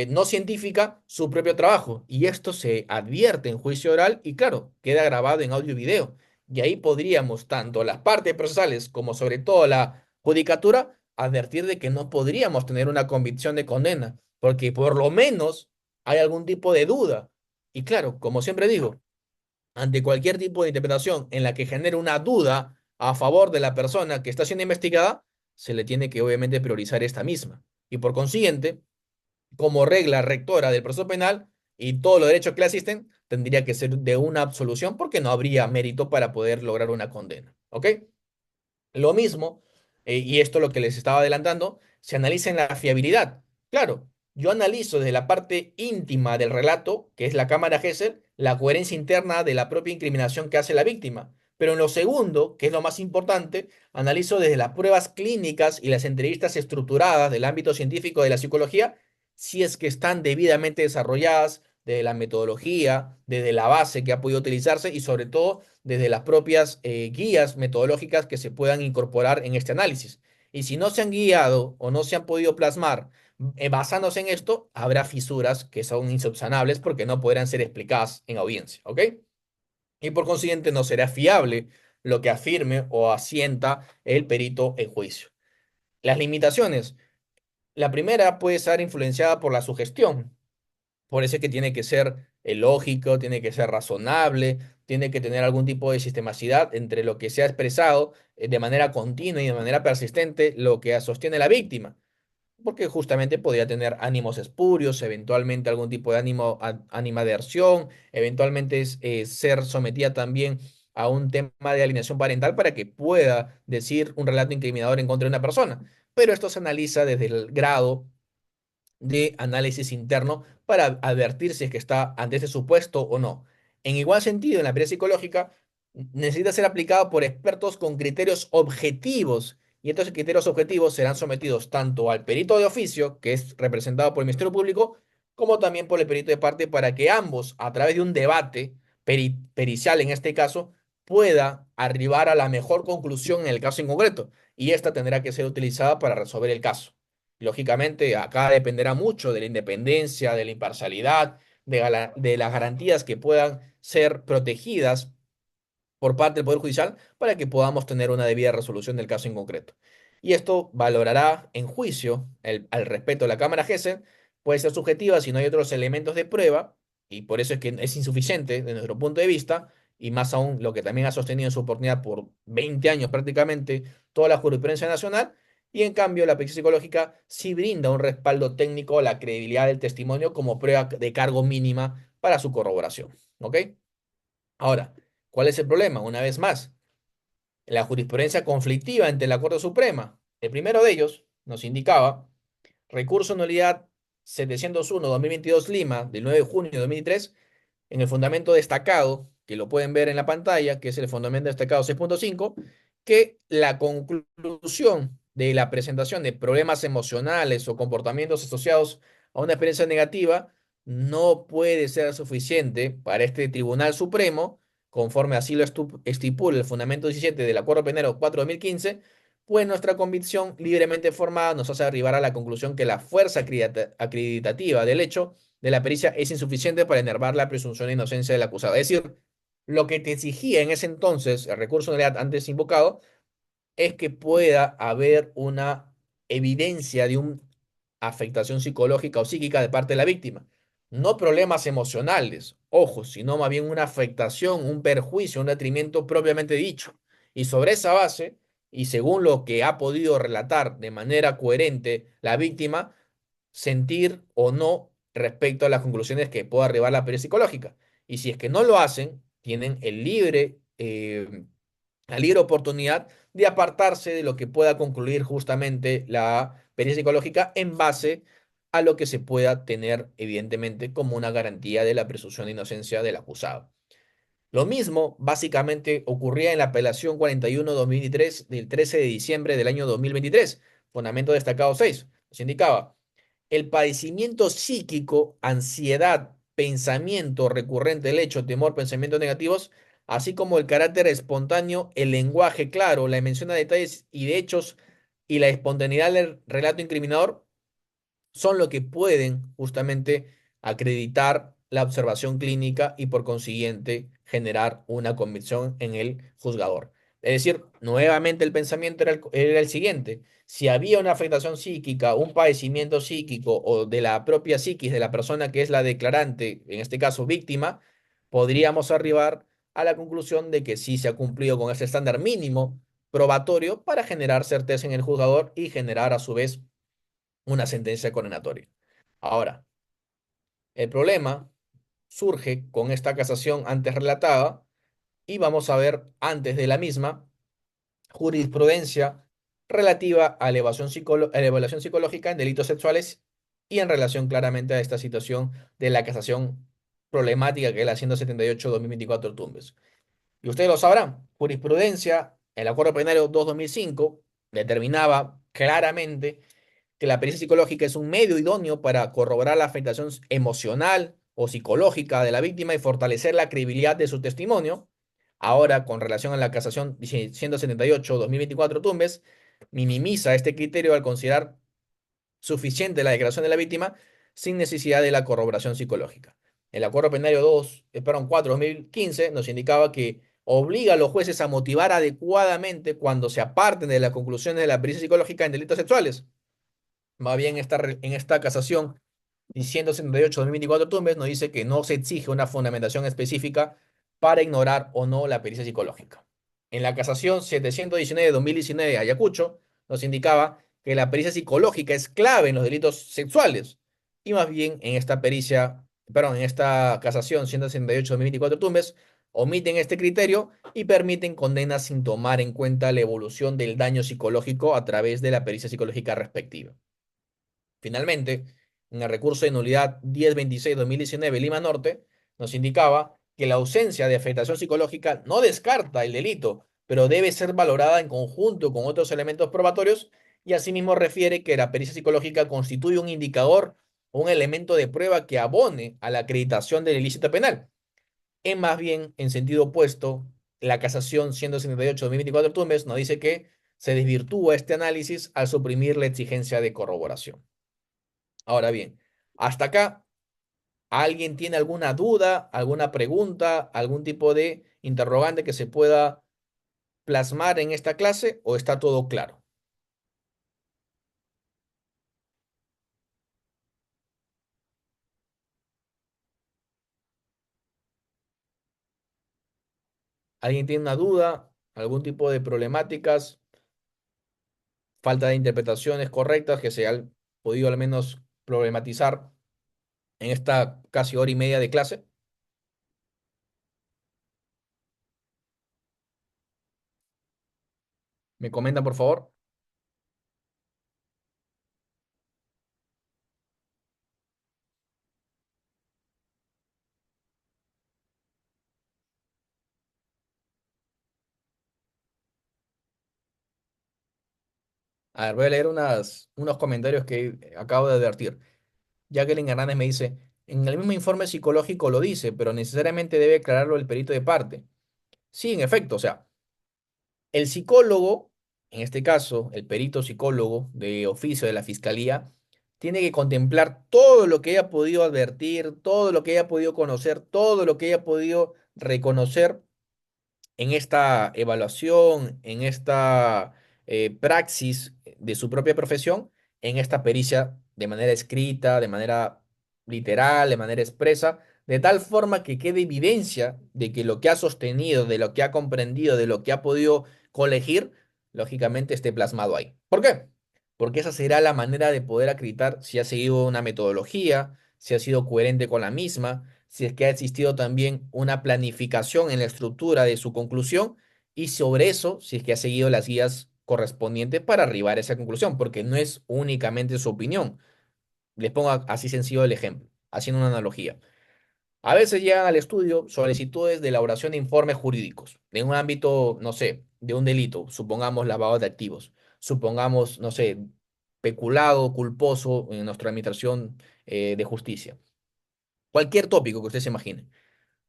no científica, su propio trabajo. Y esto se advierte en juicio oral y claro, queda grabado en audio y video. Y ahí podríamos, tanto las partes procesales como sobre todo la judicatura, advertir de que no podríamos tener una convicción de condena, porque por lo menos hay algún tipo de duda. Y claro, como siempre digo, ante cualquier tipo de interpretación en la que genere una duda a favor de la persona que está siendo investigada, se le tiene que obviamente priorizar esta misma. Y por consiguiente, como regla rectora del proceso penal y todos los derechos que le asisten, tendría que ser de una absolución porque no habría mérito para poder lograr una condena. ¿Ok? Lo mismo, y esto es lo que les estaba adelantando, se analiza en la fiabilidad. Claro, yo analizo desde la parte íntima del relato, que es la cámara Gesell, la coherencia interna de la propia incriminación que hace la víctima. Pero en lo segundo, que es lo más importante, analizo desde las pruebas clínicas y las entrevistas estructuradas del ámbito científico de la psicología, si es que están debidamente desarrolladas, desde la metodología, desde la base que ha podido utilizarse y sobre todo desde las propias guías metodológicas que se puedan incorporar en este análisis. Y si no se han guiado o no se han podido plasmar basándose en esto, habrá fisuras que son insubsanables porque no podrán ser explicadas en audiencia, ¿ok? Y por consiguiente no será fiable lo que afirme o asienta el perito en juicio. Las limitaciones. La primera puede estar influenciada por la sugestión. Por eso es que tiene que ser lógico, tiene que ser razonable, tiene que tener algún tipo de sistematicidad entre lo que se ha expresado de manera continua y de manera persistente, lo que sostiene la víctima, porque justamente podría tener ánimos espurios, eventualmente algún tipo de animadversión, eventualmente ser sometida también a un tema de alienación parental para que pueda decir un relato incriminador en contra de una persona. Pero esto se analiza desde el grado de análisis interno para advertir si es que está ante ese supuesto o no. En igual sentido, en la teoría psicológica, necesita ser aplicado por expertos con criterios objetivos, y estos criterios objetivos serán sometidos tanto al perito de oficio, que es representado por el Ministerio Público, como también por el perito de parte, para que ambos, a través de un debate pericial en este caso, pueda arribar a la mejor conclusión en el caso en concreto, y esta tendrá que ser utilizada para resolver el caso. Lógicamente, acá dependerá mucho de la independencia, de la imparcialidad, de las garantías que puedan ser protegidas por parte del Poder Judicial para que podamos tener una debida resolución del caso en concreto. Y esto valorará en juicio al respecto de la Cámara Gesell, puede ser subjetiva si no hay otros elementos de prueba, y por eso es que es insuficiente desde nuestro punto de vista, y más aún lo que también ha sostenido en su oportunidad por 20 años prácticamente toda la jurisprudencia nacional, y en cambio la pericia psicológica sí brinda un respaldo técnico a la credibilidad del testimonio como prueba de cargo mínima para su corroboración. ¿Ok? Ahora, ¿cuál es el problema? Una vez más, la jurisprudencia conflictiva ante la Corte Suprema. El primero de ellos nos indicaba recurso nulidad 701-2022 Lima, del 9 de junio de 2003, en el fundamento destacado, que lo pueden ver en la pantalla, que es el fundamento destacado 6.5, que la conclusión de la presentación de problemas emocionales o comportamientos asociados a una experiencia negativa no puede ser suficiente para este Tribunal Supremo, conforme así lo estipula el fundamento 17 del Acuerdo Penal 4 de 2015, pues nuestra convicción libremente formada nos hace arribar a la conclusión que la fuerza acreditativa del hecho de la pericia es insuficiente para enervar la presunción de inocencia del acusado. Es decir, lo que te exigía en ese entonces el recurso de nulidad antes invocado es que pueda haber una evidencia de una afectación psicológica o psíquica de parte de la víctima. No problemas emocionales, ojo, sino más bien una afectación, un perjuicio, un detrimento propiamente dicho. Y sobre esa base, y según lo que ha podido relatar de manera coherente la víctima, sentir o no respecto a las conclusiones que pueda arribar la pericia psicológica. Y si es que no lo hacen, tienen la libre oportunidad de apartarse de lo que pueda concluir justamente la pericia psicológica en base a lo que se pueda tener, evidentemente, como una garantía de la presunción de inocencia del acusado. Lo mismo básicamente ocurría en la apelación 41-2023 del 13 de diciembre del año 2023, fundamento destacado 6. Se indicaba el padecimiento psíquico, ansiedad, pensamiento recurrente del hecho, temor, pensamientos negativos, así como el carácter espontáneo, el lenguaje claro, la mención de detalles y de hechos y la espontaneidad del relato incriminador son lo que pueden justamente acreditar la observación clínica y por consiguiente generar una convicción en el juzgador. Es decir, nuevamente el pensamiento era el siguiente. Si había una afectación psíquica, un padecimiento psíquico o de la propia psiquis de la persona que es la declarante, en este caso víctima, podríamos arribar a la conclusión de que sí se ha cumplido con ese estándar mínimo probatorio para generar certeza en el juzgador y generar a su vez una sentencia condenatoria. Ahora, el problema surge con esta casación antes relatada y vamos a ver antes de la misma jurisprudencia relativa a la evaluación psicológica en delitos sexuales y en relación claramente a esta situación de la casación problemática que es la 178-2024 Tumbes. Y ustedes lo sabrán, jurisprudencia, el Acuerdo Plenario 2-2005 determinaba claramente que la pericia psicológica es un medio idóneo para corroborar la afectación emocional o psicológica de la víctima y fortalecer la credibilidad de su testimonio. Ahora, con relación a la casación 178-2024 Tumbes, minimiza este criterio al considerar suficiente la declaración de la víctima sin necesidad de la corroboración psicológica. El Acuerdo Plenario 4-2015 nos indicaba que obliga a los jueces a motivar adecuadamente cuando se aparten de las conclusiones de la pericia psicológica en delitos sexuales. Más bien en esta casación 178-2024 Tumbes nos dice que no se exige una fundamentación específica para ignorar o no la pericia psicológica. En la casación 719-2019 Ayacucho nos indicaba que la pericia psicológica es clave en los delitos sexuales y más bien en esta casación 168-2024 Tumbes omiten este criterio y permiten condenas sin tomar en cuenta la evolución del daño psicológico a través de la pericia psicológica respectiva. Finalmente, en el recurso de nulidad 1026-2019 Lima Norte, nos indicaba que la ausencia de afectación psicológica no descarta el delito, pero debe ser valorada en conjunto con otros elementos probatorios y asimismo refiere que la pericia psicológica constituye un indicador o un elemento de prueba que abone a la acreditación del ilícito penal. En más bien, en sentido opuesto, la casación 178-2024 Tumbes nos dice que se desvirtúa este análisis al suprimir la exigencia de corroboración. Ahora bien, hasta acá, ¿alguien tiene alguna duda, alguna pregunta, algún tipo de interrogante que se pueda plasmar en esta clase o está todo claro? ¿Alguien tiene una duda? ¿Algún tipo de problemáticas? ¿Falta de interpretaciones correctas que se han podido al menos problematizar en esta casi hora y media de clase? ¿Me comentan, por favor? A ver, voy a leer unos comentarios que acabo de advertir. Jacqueline Hernández me dice, en el mismo informe psicológico lo dice, pero necesariamente debe aclararlo el perito de parte. Sí, en efecto, o sea, el psicólogo, en este caso, el perito psicólogo de oficio de la fiscalía, tiene que contemplar todo lo que haya podido advertir, todo lo que haya podido conocer, todo lo que haya podido reconocer en esta evaluación, en esta praxis de su propia profesión, en esta pericia de manera escrita, de manera literal, de manera expresa, de tal forma que quede evidencia de que lo que ha sostenido, de lo que ha comprendido, de lo que ha podido colegir, lógicamente esté plasmado ahí. ¿Por qué? Porque esa será la manera de poder acreditar si ha seguido una metodología, si ha sido coherente con la misma, si es que ha existido también una planificación en la estructura de su conclusión y sobre eso, si es que ha seguido las guías correspondientes para arribar a esa conclusión, porque no es únicamente su opinión. Les pongo así sencillo el ejemplo, haciendo una analogía. A veces llegan al estudio solicitudes de elaboración de informes jurídicos, de un ámbito, no sé, de un delito, supongamos lavado de activos, supongamos, no sé, peculado, culposo en nuestra administración de justicia. Cualquier tópico que usted se imagine.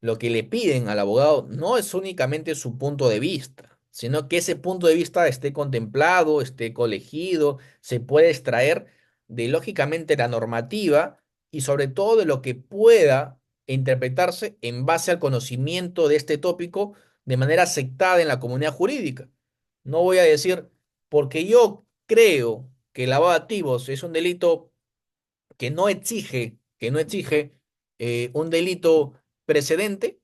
Lo que le piden al abogado no es únicamente su punto de vista, sino que ese punto de vista esté contemplado, esté colegido, se puede extraer de lógicamente la normativa y sobre todo de lo que pueda interpretarse en base al conocimiento de este tópico de manera aceptada en la comunidad jurídica. No voy a decir, porque yo creo que el lavado de activos es un delito que no exige un delito precedente,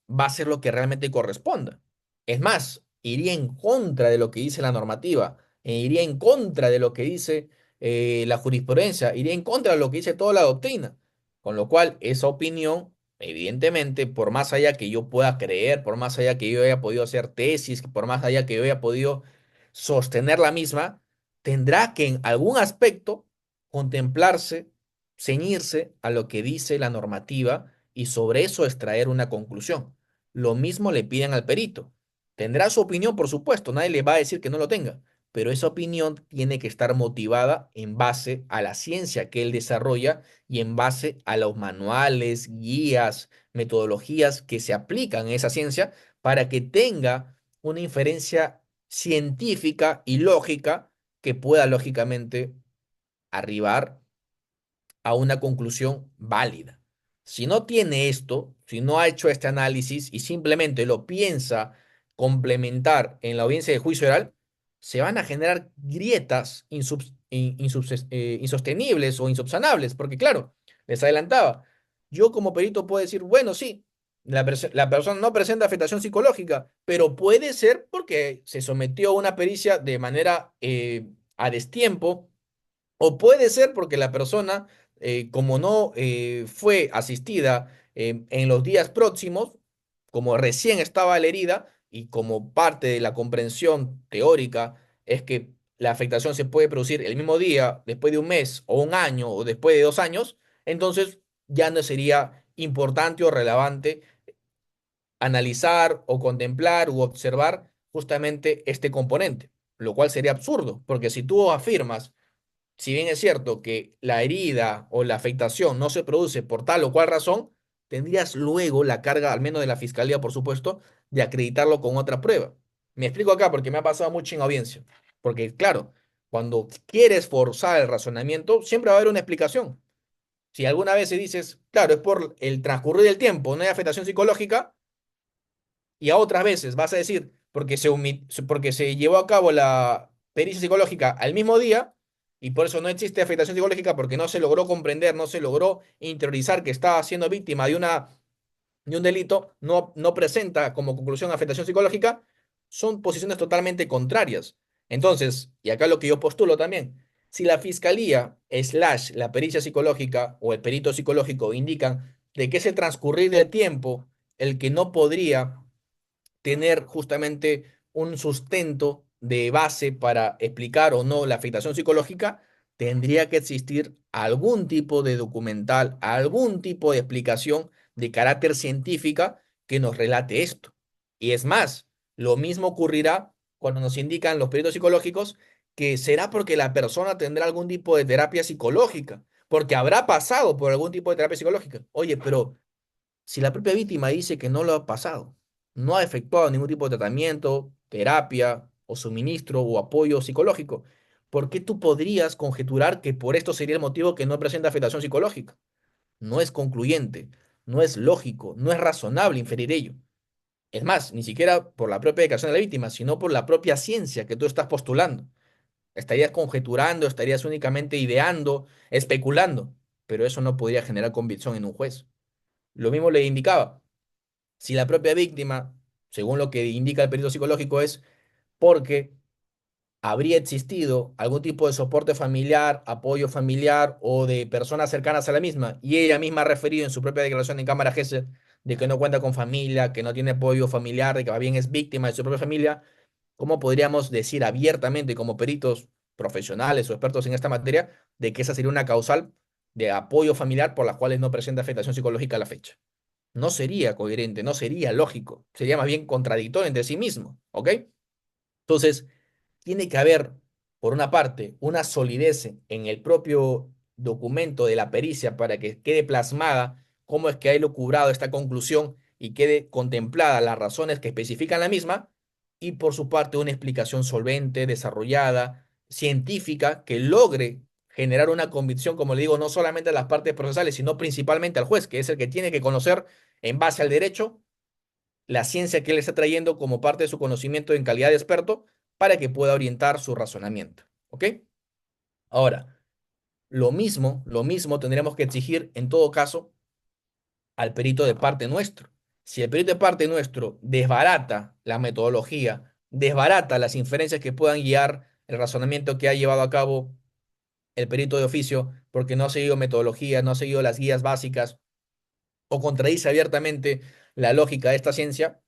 va a ser lo que realmente corresponda. Es más, iría en contra de lo que dice la normativa, iría en contra de lo que dice la jurisprudencia, iría en contra de lo que dice toda la doctrina. Con lo cual, esa opinión, evidentemente, por más allá que yo pueda creer, por más allá que yo haya podido hacer tesis, por más allá que yo haya podido sostener la misma, tendrá que en algún aspecto contemplarse, ceñirse a lo que dice la normativa y sobre eso extraer una conclusión. Lo mismo le piden al perito. Tendrá su opinión, por supuesto, nadie le va a decir que no lo tenga, pero esa opinión tiene que estar motivada en base a la ciencia que él desarrolla y en base a los manuales, guías, metodologías que se aplican en esa ciencia para que tenga una inferencia científica y lógica que pueda lógicamente arribar a una conclusión válida. Si no tiene esto, si no ha hecho este análisis y simplemente lo piensa complementar en la audiencia de juicio oral, se van a generar grietas insostenibles o insubsanables, porque claro, les adelantaba, yo como perito puedo decir, bueno, sí, la persona no presenta afectación psicológica, pero puede ser porque se sometió a una pericia de manera a destiempo o puede ser porque la persona, como no fue asistida en los días próximos, como recién estaba la herida y como parte de la comprensión teórica es que la afectación se puede producir el mismo día, después de un mes o un año o después de 2 años, entonces ya no sería importante o relevante analizar o contemplar u observar justamente este componente, lo cual sería absurdo, porque si tú afirmas si bien es cierto que la herida o la afectación no se produce por tal o cual razón, tendrías luego la carga, al menos de la fiscalía, por supuesto, de acreditarlo con otra prueba. Me explico acá porque me ha pasado mucho en audiencia. Porque, claro, cuando quieres forzar el razonamiento, siempre va a haber una explicación. Si alguna vez se dices, claro, es por el transcurrir del tiempo, no hay afectación psicológica, y a otras veces vas a decir, porque se llevó a cabo la pericia psicológica al mismo día y por eso no existe afectación psicológica porque no se logró comprender, no se logró interiorizar que estaba siendo víctima de un delito no presenta como conclusión afectación psicológica, son posiciones totalmente contrarias. Entonces, y acá lo que yo postulo también, si la fiscalía, slash, la pericia psicológica o el perito psicológico indican de que es el transcurrir del tiempo el que no podría tener justamente un sustento de base para explicar o no la afectación psicológica, tendría que existir algún tipo de documental, algún tipo de explicación de carácter científica que nos relate esto. Y es más, lo mismo ocurrirá cuando nos indican los peritos psicológicos que será porque la persona tendrá algún tipo de terapia psicológica, porque habrá pasado por algún tipo de terapia psicológica. Oye, pero si la propia víctima dice que no lo ha pasado, no ha efectuado ningún tipo de tratamiento, terapia o suministro o apoyo psicológico, ¿por qué tú podrías conjeturar que por esto sería el motivo que no presenta afectación psicológica? No es concluyente, no es lógico, no es razonable inferir ello. Es más, ni siquiera por la propia declaración de la víctima, sino por la propia ciencia que tú estás postulando. Estarías conjeturando, estarías únicamente ideando, especulando, pero eso no podría generar convicción en un juez. Lo mismo le indicaba. Si la propia víctima, según lo que indica el perito psicológico, es porque habría existido algún tipo de soporte familiar, apoyo familiar o de personas cercanas a la misma, y ella misma ha referido en su propia declaración en Cámara GESE de que no cuenta con familia, que no tiene apoyo familiar, de que más bien es víctima de su propia familia, ¿cómo podríamos decir abiertamente como peritos profesionales o expertos en esta materia de que esa sería una causal de apoyo familiar por las cuales no presenta afectación psicológica a la fecha? No sería coherente, no sería lógico, sería más bien contradictorio entre sí mismo, ¿ok? Entonces, tiene que haber, por una parte, una solidez en el propio documento de la pericia para que quede plasmada cómo es que ha elucubrado esta conclusión y quede contemplada las razones que especifican la misma, y por su parte una explicación solvente, desarrollada, científica, que logre generar una convicción, como le digo, no solamente a las partes procesales, sino principalmente al juez, que es el que tiene que conocer en base al derecho la ciencia que él está trayendo como parte de su conocimiento en calidad de experto para que pueda orientar su razonamiento. ¿Ok? Ahora, lo mismo tendríamos que exigir en todo caso al perito de parte nuestro. Si el perito de parte nuestro desbarata la metodología, desbarata las inferencias que puedan guiar el razonamiento que ha llevado a cabo el perito de oficio, porque no ha seguido metodología, no ha seguido las guías básicas, o contradice abiertamente la lógica de esta ciencia,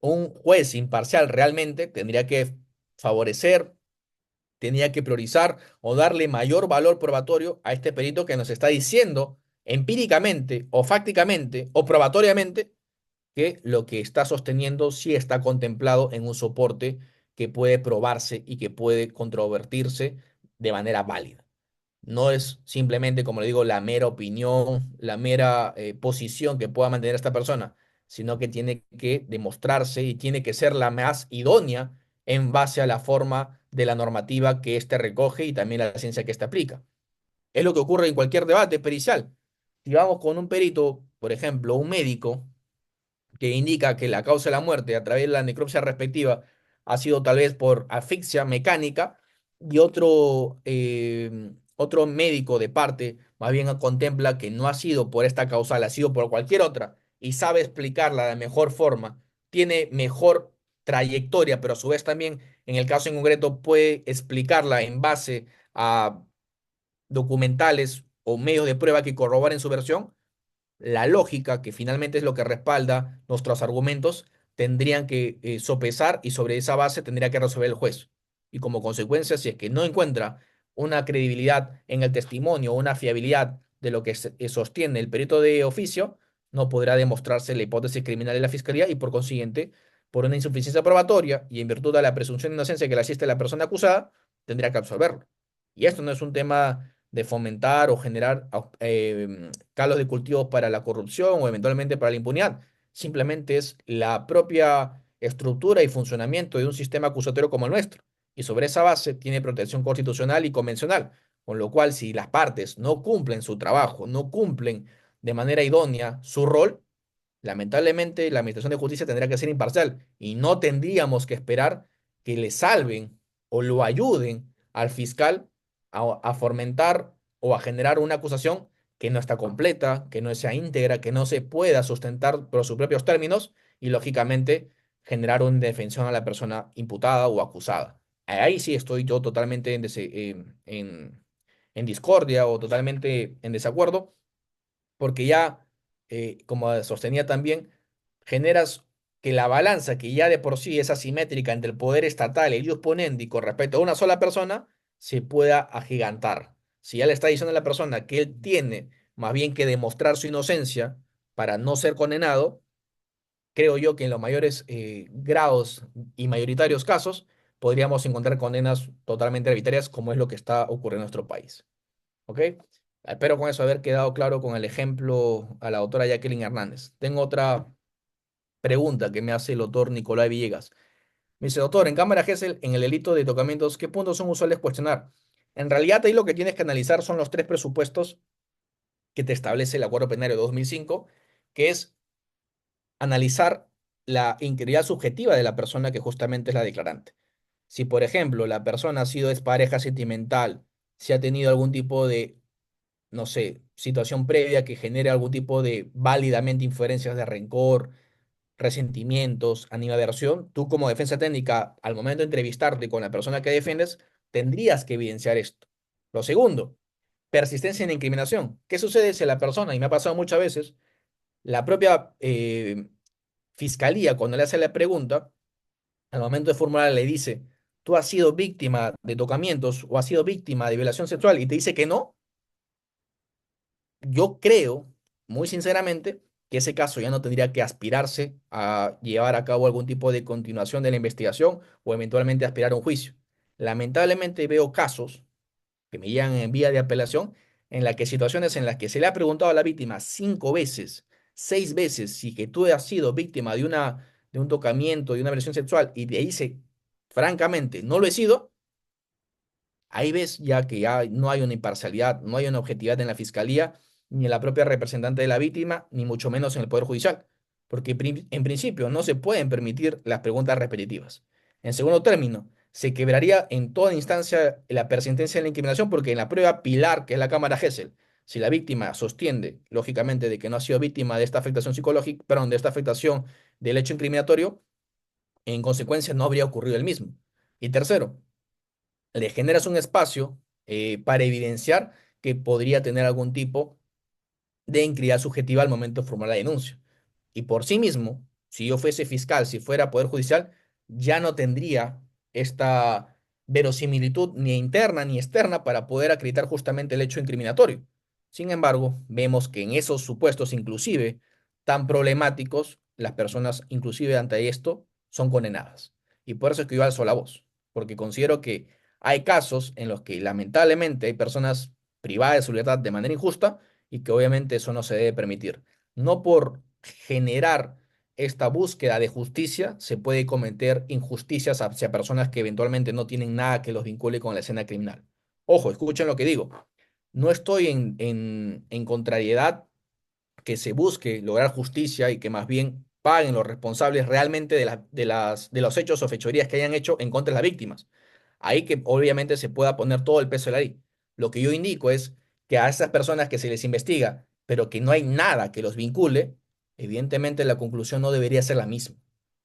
un juez imparcial realmente tendría que favorecer, tendría que priorizar o darle mayor valor probatorio a este perito que nos está diciendo empíricamente o fácticamente o probatoriamente que lo que está sosteniendo sí está contemplado en un soporte que puede probarse y que puede controvertirse de manera válida. No es simplemente, como le digo, la mera opinión, la mera posición que pueda mantener esta persona, sino que tiene que demostrarse y tiene que ser la más idónea en base a la forma de la normativa que éste recoge y también la ciencia que éste aplica. Es lo que ocurre en cualquier debate pericial. Si vamos con un perito, por ejemplo, un médico, que indica que la causa de la muerte a través de la necropsia respectiva ha sido tal vez por asfixia mecánica, y otro médico de parte más bien contempla que no ha sido por esta causal, ha sido por cualquier otra y sabe explicarla de mejor forma, tiene mejor trayectoria, pero a su vez también en el caso en concreto puede explicarla en base a documentales o medios de prueba que corroboren su versión. La lógica, que finalmente es lo que respalda nuestros argumentos, tendrían que sopesar y sobre esa base tendría que resolver el juez. Y como consecuencia, si es que no encuentra una credibilidad en el testimonio o una fiabilidad de lo que sostiene el perito de oficio, no podrá demostrarse la hipótesis criminal de la fiscalía y por consiguiente, por una insuficiencia probatoria y en virtud de la presunción de inocencia que le asiste a la persona acusada, tendría que absolverlo. Y esto no es un tema de fomentar o generar calos de cultivos para la corrupción o eventualmente para la impunidad. Simplemente es la propia estructura y funcionamiento de un sistema acusatorio como el nuestro. Y sobre esa base tiene protección constitucional y convencional. Con lo cual, si las partes no cumplen su trabajo, no cumplen de manera idónea su rol, lamentablemente la Administración de Justicia tendrá que ser imparcial y no tendríamos que esperar que le salven o lo ayuden al fiscal a fomentar o a generar una acusación que no está completa, que no sea íntegra, que no se pueda sustentar por sus propios términos y, lógicamente, generar una indefensión a la persona imputada o acusada. Ahí sí estoy yo totalmente en discordia o totalmente en desacuerdo, porque ya, como sostenía también, generas que la balanza, que ya de por sí es asimétrica entre el poder estatal, el ius ponendi, con respecto a una sola persona, se pueda agigantar. Si ya le está diciendo a la persona que él tiene más bien que demostrar su inocencia para no ser condenado, creo yo que en los mayores grados y mayoritarios casos podríamos encontrar condenas totalmente arbitrarias, como es lo que está ocurriendo en nuestro país. ¿Ok? Espero con eso haber quedado claro con el ejemplo a la doctora Jacqueline Hernández. Tengo otra pregunta que me hace el doctor Nicolás Villegas. Me dice, doctor, en cámara Gesell, en el delito de tocamientos, ¿qué puntos son usuales cuestionar? En realidad, ahí lo que tienes que analizar son los tres presupuestos que te establece el Acuerdo Penario de 2005, que es analizar la integridad subjetiva de la persona que justamente es la declarante. Si, por ejemplo, la persona ha sido expareja sentimental, si ha tenido algún tipo de, no sé, situación previa que genere algún tipo de válidamente inferencias de rencor, resentimientos, animadversión, tú como defensa técnica, al momento de entrevistarte con la persona que defiendes, tendrías que evidenciar esto. Lo segundo, persistencia en la incriminación. ¿Qué sucede si la persona, y me ha pasado muchas veces, la propia fiscalía, cuando le hace la pregunta, al momento de formular le dice, tú has sido víctima de tocamientos o has sido víctima de violación sexual y te dice que no? Yo creo, muy sinceramente, que ese caso ya no tendría que aspirarse a llevar a cabo algún tipo de continuación de la investigación o eventualmente aspirar a un juicio. Lamentablemente veo casos que me llegan en vía de apelación en las que situaciones en las que se le ha preguntado a la víctima 5 veces, 6 veces si que tú has sido víctima de un tocamiento, de una agresión sexual y te dice, francamente, no lo he sido. Ahí ves ya que ya no hay una imparcialidad, no hay una objetividad en la fiscalía, ni en la propia representante de la víctima, ni mucho menos en el Poder Judicial, porque en principio no se pueden permitir las preguntas repetitivas. En segundo término, se quebraría en toda instancia la persistencia de la incriminación, porque en la prueba pilar, que es la cámara Gesell, si la víctima sostiene, lógicamente, de que no ha sido víctima de esta afectación psicológica, perdón, de esta afectación del hecho incriminatorio, en consecuencia no habría ocurrido el mismo. Y tercero, le generas un espacio para evidenciar que podría tener algún tipo de integridad subjetiva al momento de formular la denuncia. Y por sí mismo, si yo fuese fiscal, si fuera Poder Judicial, ya no tendría esta verosimilitud ni interna ni externa para poder acreditar justamente el hecho incriminatorio. Sin embargo, vemos que en esos supuestos, inclusive tan problemáticos, las personas, inclusive ante esto, son condenadas. Y por eso es que yo alzo la voz, porque considero que hay casos en los que lamentablemente hay personas privadas de su libertad de manera injusta y que obviamente eso no se debe permitir. No por generar esta búsqueda de justicia se puede cometer injusticias hacia personas que eventualmente no tienen nada que los vincule con la escena criminal. Ojo, escuchen lo que digo. No estoy en contrariedad que se busque lograr justicia y que más bien paguen los responsables realmente de los hechos o fechorías que hayan hecho en contra de las víctimas. Ahí que obviamente se pueda poner todo el peso de la ley. Lo que yo indico es que a esas personas que se les investiga, pero que no hay nada que los vincule, evidentemente la conclusión no debería ser la misma.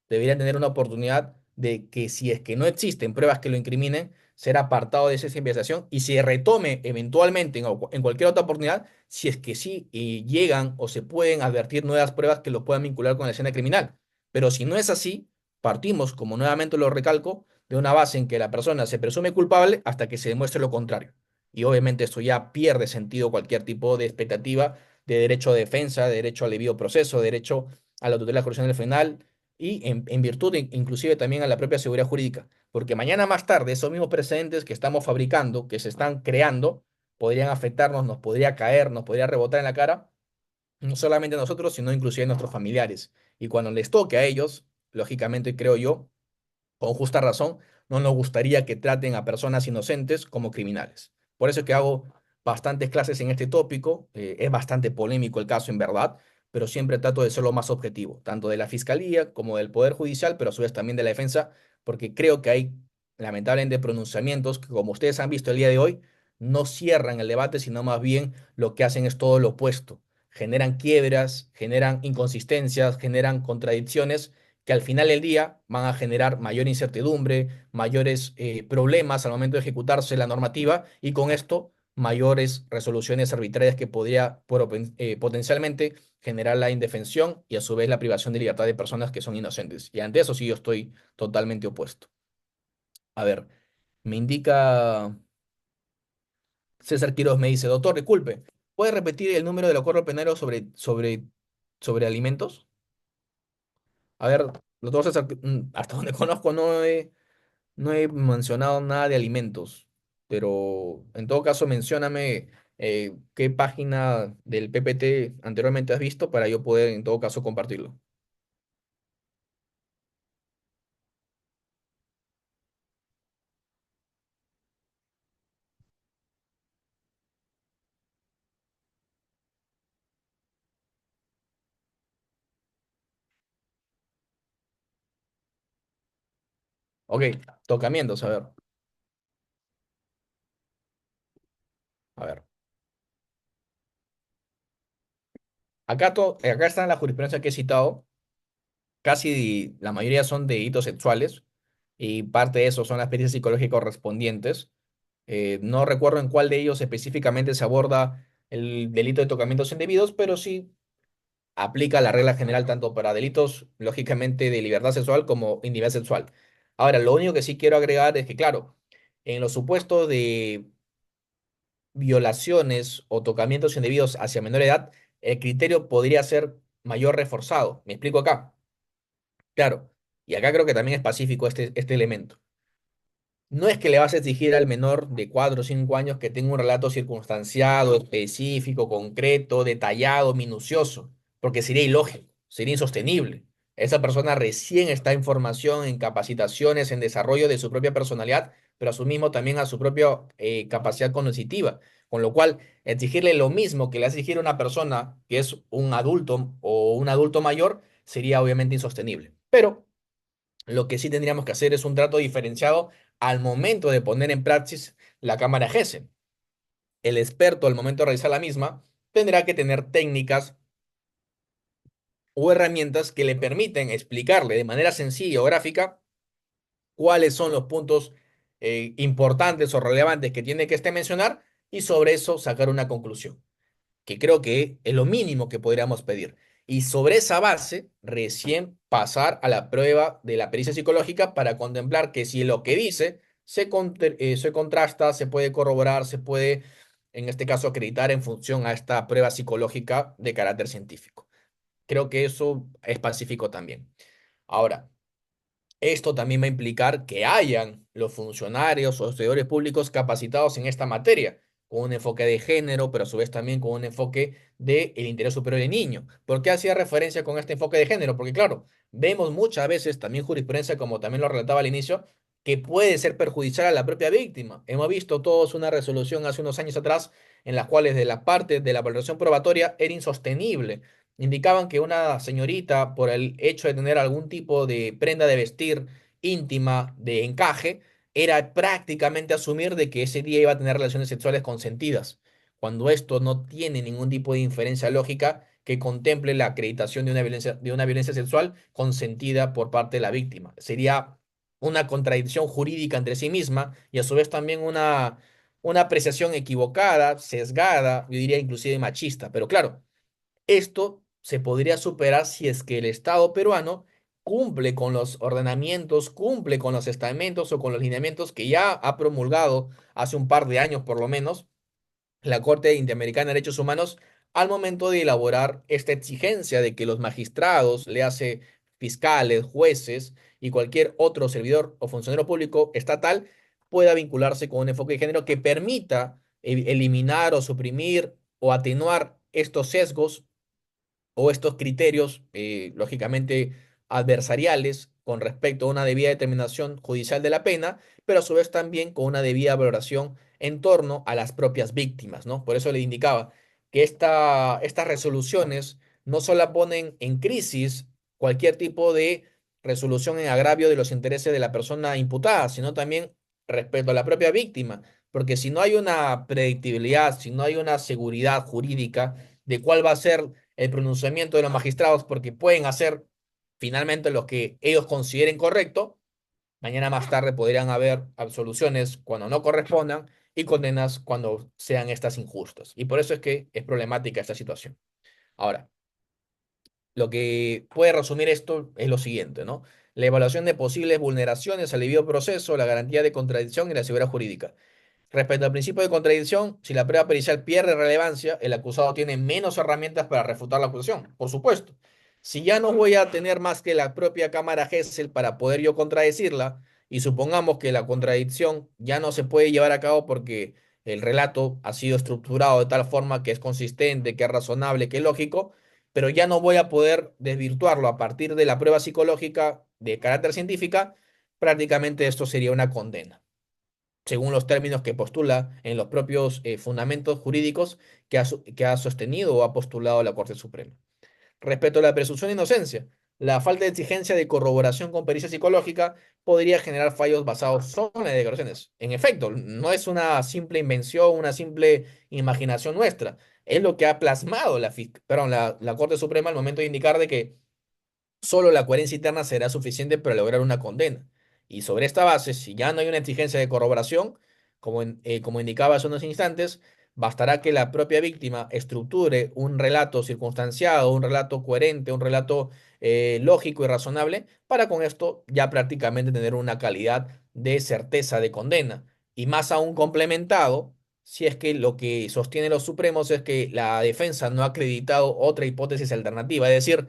Deberían tener una oportunidad de que si es que no existen pruebas que lo incriminen, ser apartado de esa investigación y se retome eventualmente en cualquier otra oportunidad si es que sí llegan o se pueden advertir nuevas pruebas que lo puedan vincular con la escena criminal. Pero si no es así, partimos, como nuevamente lo recalco, de una base en que la persona se presume culpable hasta que se demuestre lo contrario. Y obviamente esto ya pierde sentido cualquier tipo de expectativa de derecho a defensa, de derecho al debido proceso, derecho a la tutela jurisdiccional penal y en virtud inclusive también a la propia seguridad jurídica. Porque mañana más tarde esos mismos precedentes que estamos fabricando, que se están creando, podrían afectarnos, nos podría caer, nos podría rebotar en la cara, no solamente a nosotros, sino inclusive a nuestros familiares. Y cuando les toque a ellos, lógicamente creo yo, con justa razón, no nos gustaría que traten a personas inocentes como criminales. Por eso es que hago bastantes clases en este tópico, es bastante polémico el caso en verdad, pero siempre trato de ser lo más objetivo, tanto de la Fiscalía como del Poder Judicial, pero a su vez también de la defensa, porque creo que hay lamentablemente pronunciamientos que, como ustedes han visto el día de hoy, no cierran el debate, sino más bien lo que hacen es todo lo opuesto. Generan quiebras, generan inconsistencias, generan contradicciones que al final del día van a generar mayor incertidumbre, mayores problemas al momento de ejecutarse la normativa y con esto mayores resoluciones arbitrarias que podría potencialmente generar la indefensión y a su vez la privación de libertad de personas que son inocentes. Y ante eso sí yo estoy totalmente opuesto. A ver, me indica César Quiroz, me dice, doctor, disculpe, ¿puede repetir el número del acuerdo penario sobre alimentos? A ver, doctor César, hasta donde conozco no he mencionado nada de alimentos, pero en todo caso mencióname qué página del PPT anteriormente has visto para yo poder en todo caso compartirlo. Ok, tocamientos, a ver. Acá está la jurisprudencia que he citado, casi la mayoría son de delitos sexuales y parte de eso son las pericias psicológicas correspondientes. No recuerdo en cuál de ellos específicamente se aborda el delito de tocamientos indebidos, pero sí aplica la regla general tanto para delitos, lógicamente, de libertad sexual como intimidad sexual. Ahora, lo único que sí quiero agregar es que, claro, en los supuestos de violaciones o tocamientos indebidos hacia menor edad, el criterio podría ser mayor reforzado. Me explico acá. Claro, y acá creo que también es pacífico este elemento. No es que le vas a exigir al menor de 4 o 5 años que tenga un relato circunstanciado, específico, concreto, detallado, minucioso, porque sería ilógico, sería insostenible. Esa persona recién está en formación, en capacitaciones, en desarrollo de su propia personalidad, pero a su mismo también a su propia capacidad cognitiva. Con lo cual, exigirle lo mismo que le hace exigir a una persona que es un adulto o un adulto mayor sería obviamente insostenible. Pero lo que sí tendríamos que hacer es un trato diferenciado al momento de poner en praxis la cámara GESE. El experto al momento de realizar la misma tendrá que tener técnicas o herramientas que le permiten explicarle de manera sencilla o gráfica cuáles son los puntos importantes o relevantes que tiene que mencionar y sobre eso sacar una conclusión, que creo que es lo mínimo que podríamos pedir. Y sobre esa base, recién pasar a la prueba de la pericia psicológica para contemplar que si lo que dice se contrasta, se puede corroborar, se puede, en este caso, acreditar en función a esta prueba psicológica de carácter científico. Creo que eso es pacífico también. Ahora, esto también va a implicar que hayan los funcionarios o servidores públicos capacitados en esta materia, con un enfoque de género, pero a su vez también con un enfoque del interés superior del niño. ¿Por qué hacía referencia con este enfoque de género? Porque claro, vemos muchas veces también jurisprudencia, como también lo relataba al inicio, que puede ser perjudicial a la propia víctima. Hemos visto todos una resolución hace unos años atrás en las cuales de la parte de la valoración probatoria era insostenible. Indicaban que una señorita, por el hecho de tener algún tipo de prenda de vestir íntima, de encaje, era prácticamente asumir de que ese día iba a tener relaciones sexuales consentidas, cuando esto no tiene ningún tipo de inferencia lógica que contemple la acreditación de una violencia sexual consentida por parte de la víctima. Sería una contradicción jurídica entre sí misma y a su vez también una apreciación equivocada, sesgada, yo diría inclusive machista. Pero claro, esto se podría superar si es que el Estado peruano cumple con los ordenamientos, cumple con los estamentos o con los lineamientos que ya ha promulgado hace un par de años por lo menos la Corte Interamericana de Derechos Humanos al momento de elaborar esta exigencia de que los magistrados, le hace fiscales, jueces y cualquier otro servidor o funcionario público estatal pueda vincularse con un enfoque de género que permita eliminar o suprimir o atenuar estos sesgos o estos criterios, lógicamente, adversariales con respecto a una debida determinación judicial de la pena, pero a su vez también con una debida valoración en torno a las propias víctimas, ¿no? Por eso le indicaba que estas resoluciones no solo ponen en crisis cualquier tipo de resolución en agravio de los intereses de la persona imputada, sino también respecto a la propia víctima, porque si no hay una predictibilidad, si no hay una seguridad jurídica de cuál va a ser el pronunciamiento de los magistrados, porque pueden hacer finalmente lo que ellos consideren correcto, mañana más tarde podrían haber absoluciones cuando no correspondan y condenas cuando sean estas injustas. Y por eso es que es problemática esta situación. Ahora, lo que puede resumir esto es lo siguiente, ¿no? La evaluación de posibles vulneraciones al debido proceso, la garantía de contradicción y la seguridad jurídica. Respecto al principio de contradicción, si la prueba pericial pierde relevancia, el acusado tiene menos herramientas para refutar la acusación, por supuesto. Si ya no voy a tener más que la propia cámara Gesell para poder yo contradecirla, y supongamos que la contradicción ya no se puede llevar a cabo porque el relato ha sido estructurado de tal forma que es consistente, que es razonable, que es lógico, pero ya no voy a poder desvirtuarlo a partir de la prueba psicológica de carácter científica, prácticamente esto sería una condena según los términos que postula en los propios fundamentos jurídicos que ha sostenido o ha postulado la Corte Suprema. Respecto a la presunción de inocencia, la falta de exigencia de corroboración con pericia psicológica podría generar fallos basados solo en las declaraciones. En efecto, no es una simple invención, una simple imaginación nuestra. Es lo que ha plasmado la Corte Suprema al momento de indicar de que solo la coherencia interna será suficiente para lograr una condena. Y sobre esta base, si ya no hay una exigencia de corroboración, como indicaba hace unos instantes, bastará que la propia víctima estructure un relato circunstanciado, un relato coherente, un relato lógico y razonable, para con esto ya prácticamente tener una calidad de certeza de condena. Y más aún complementado, si es que lo que sostienen los Supremos es que la defensa no ha acreditado otra hipótesis alternativa, es decir,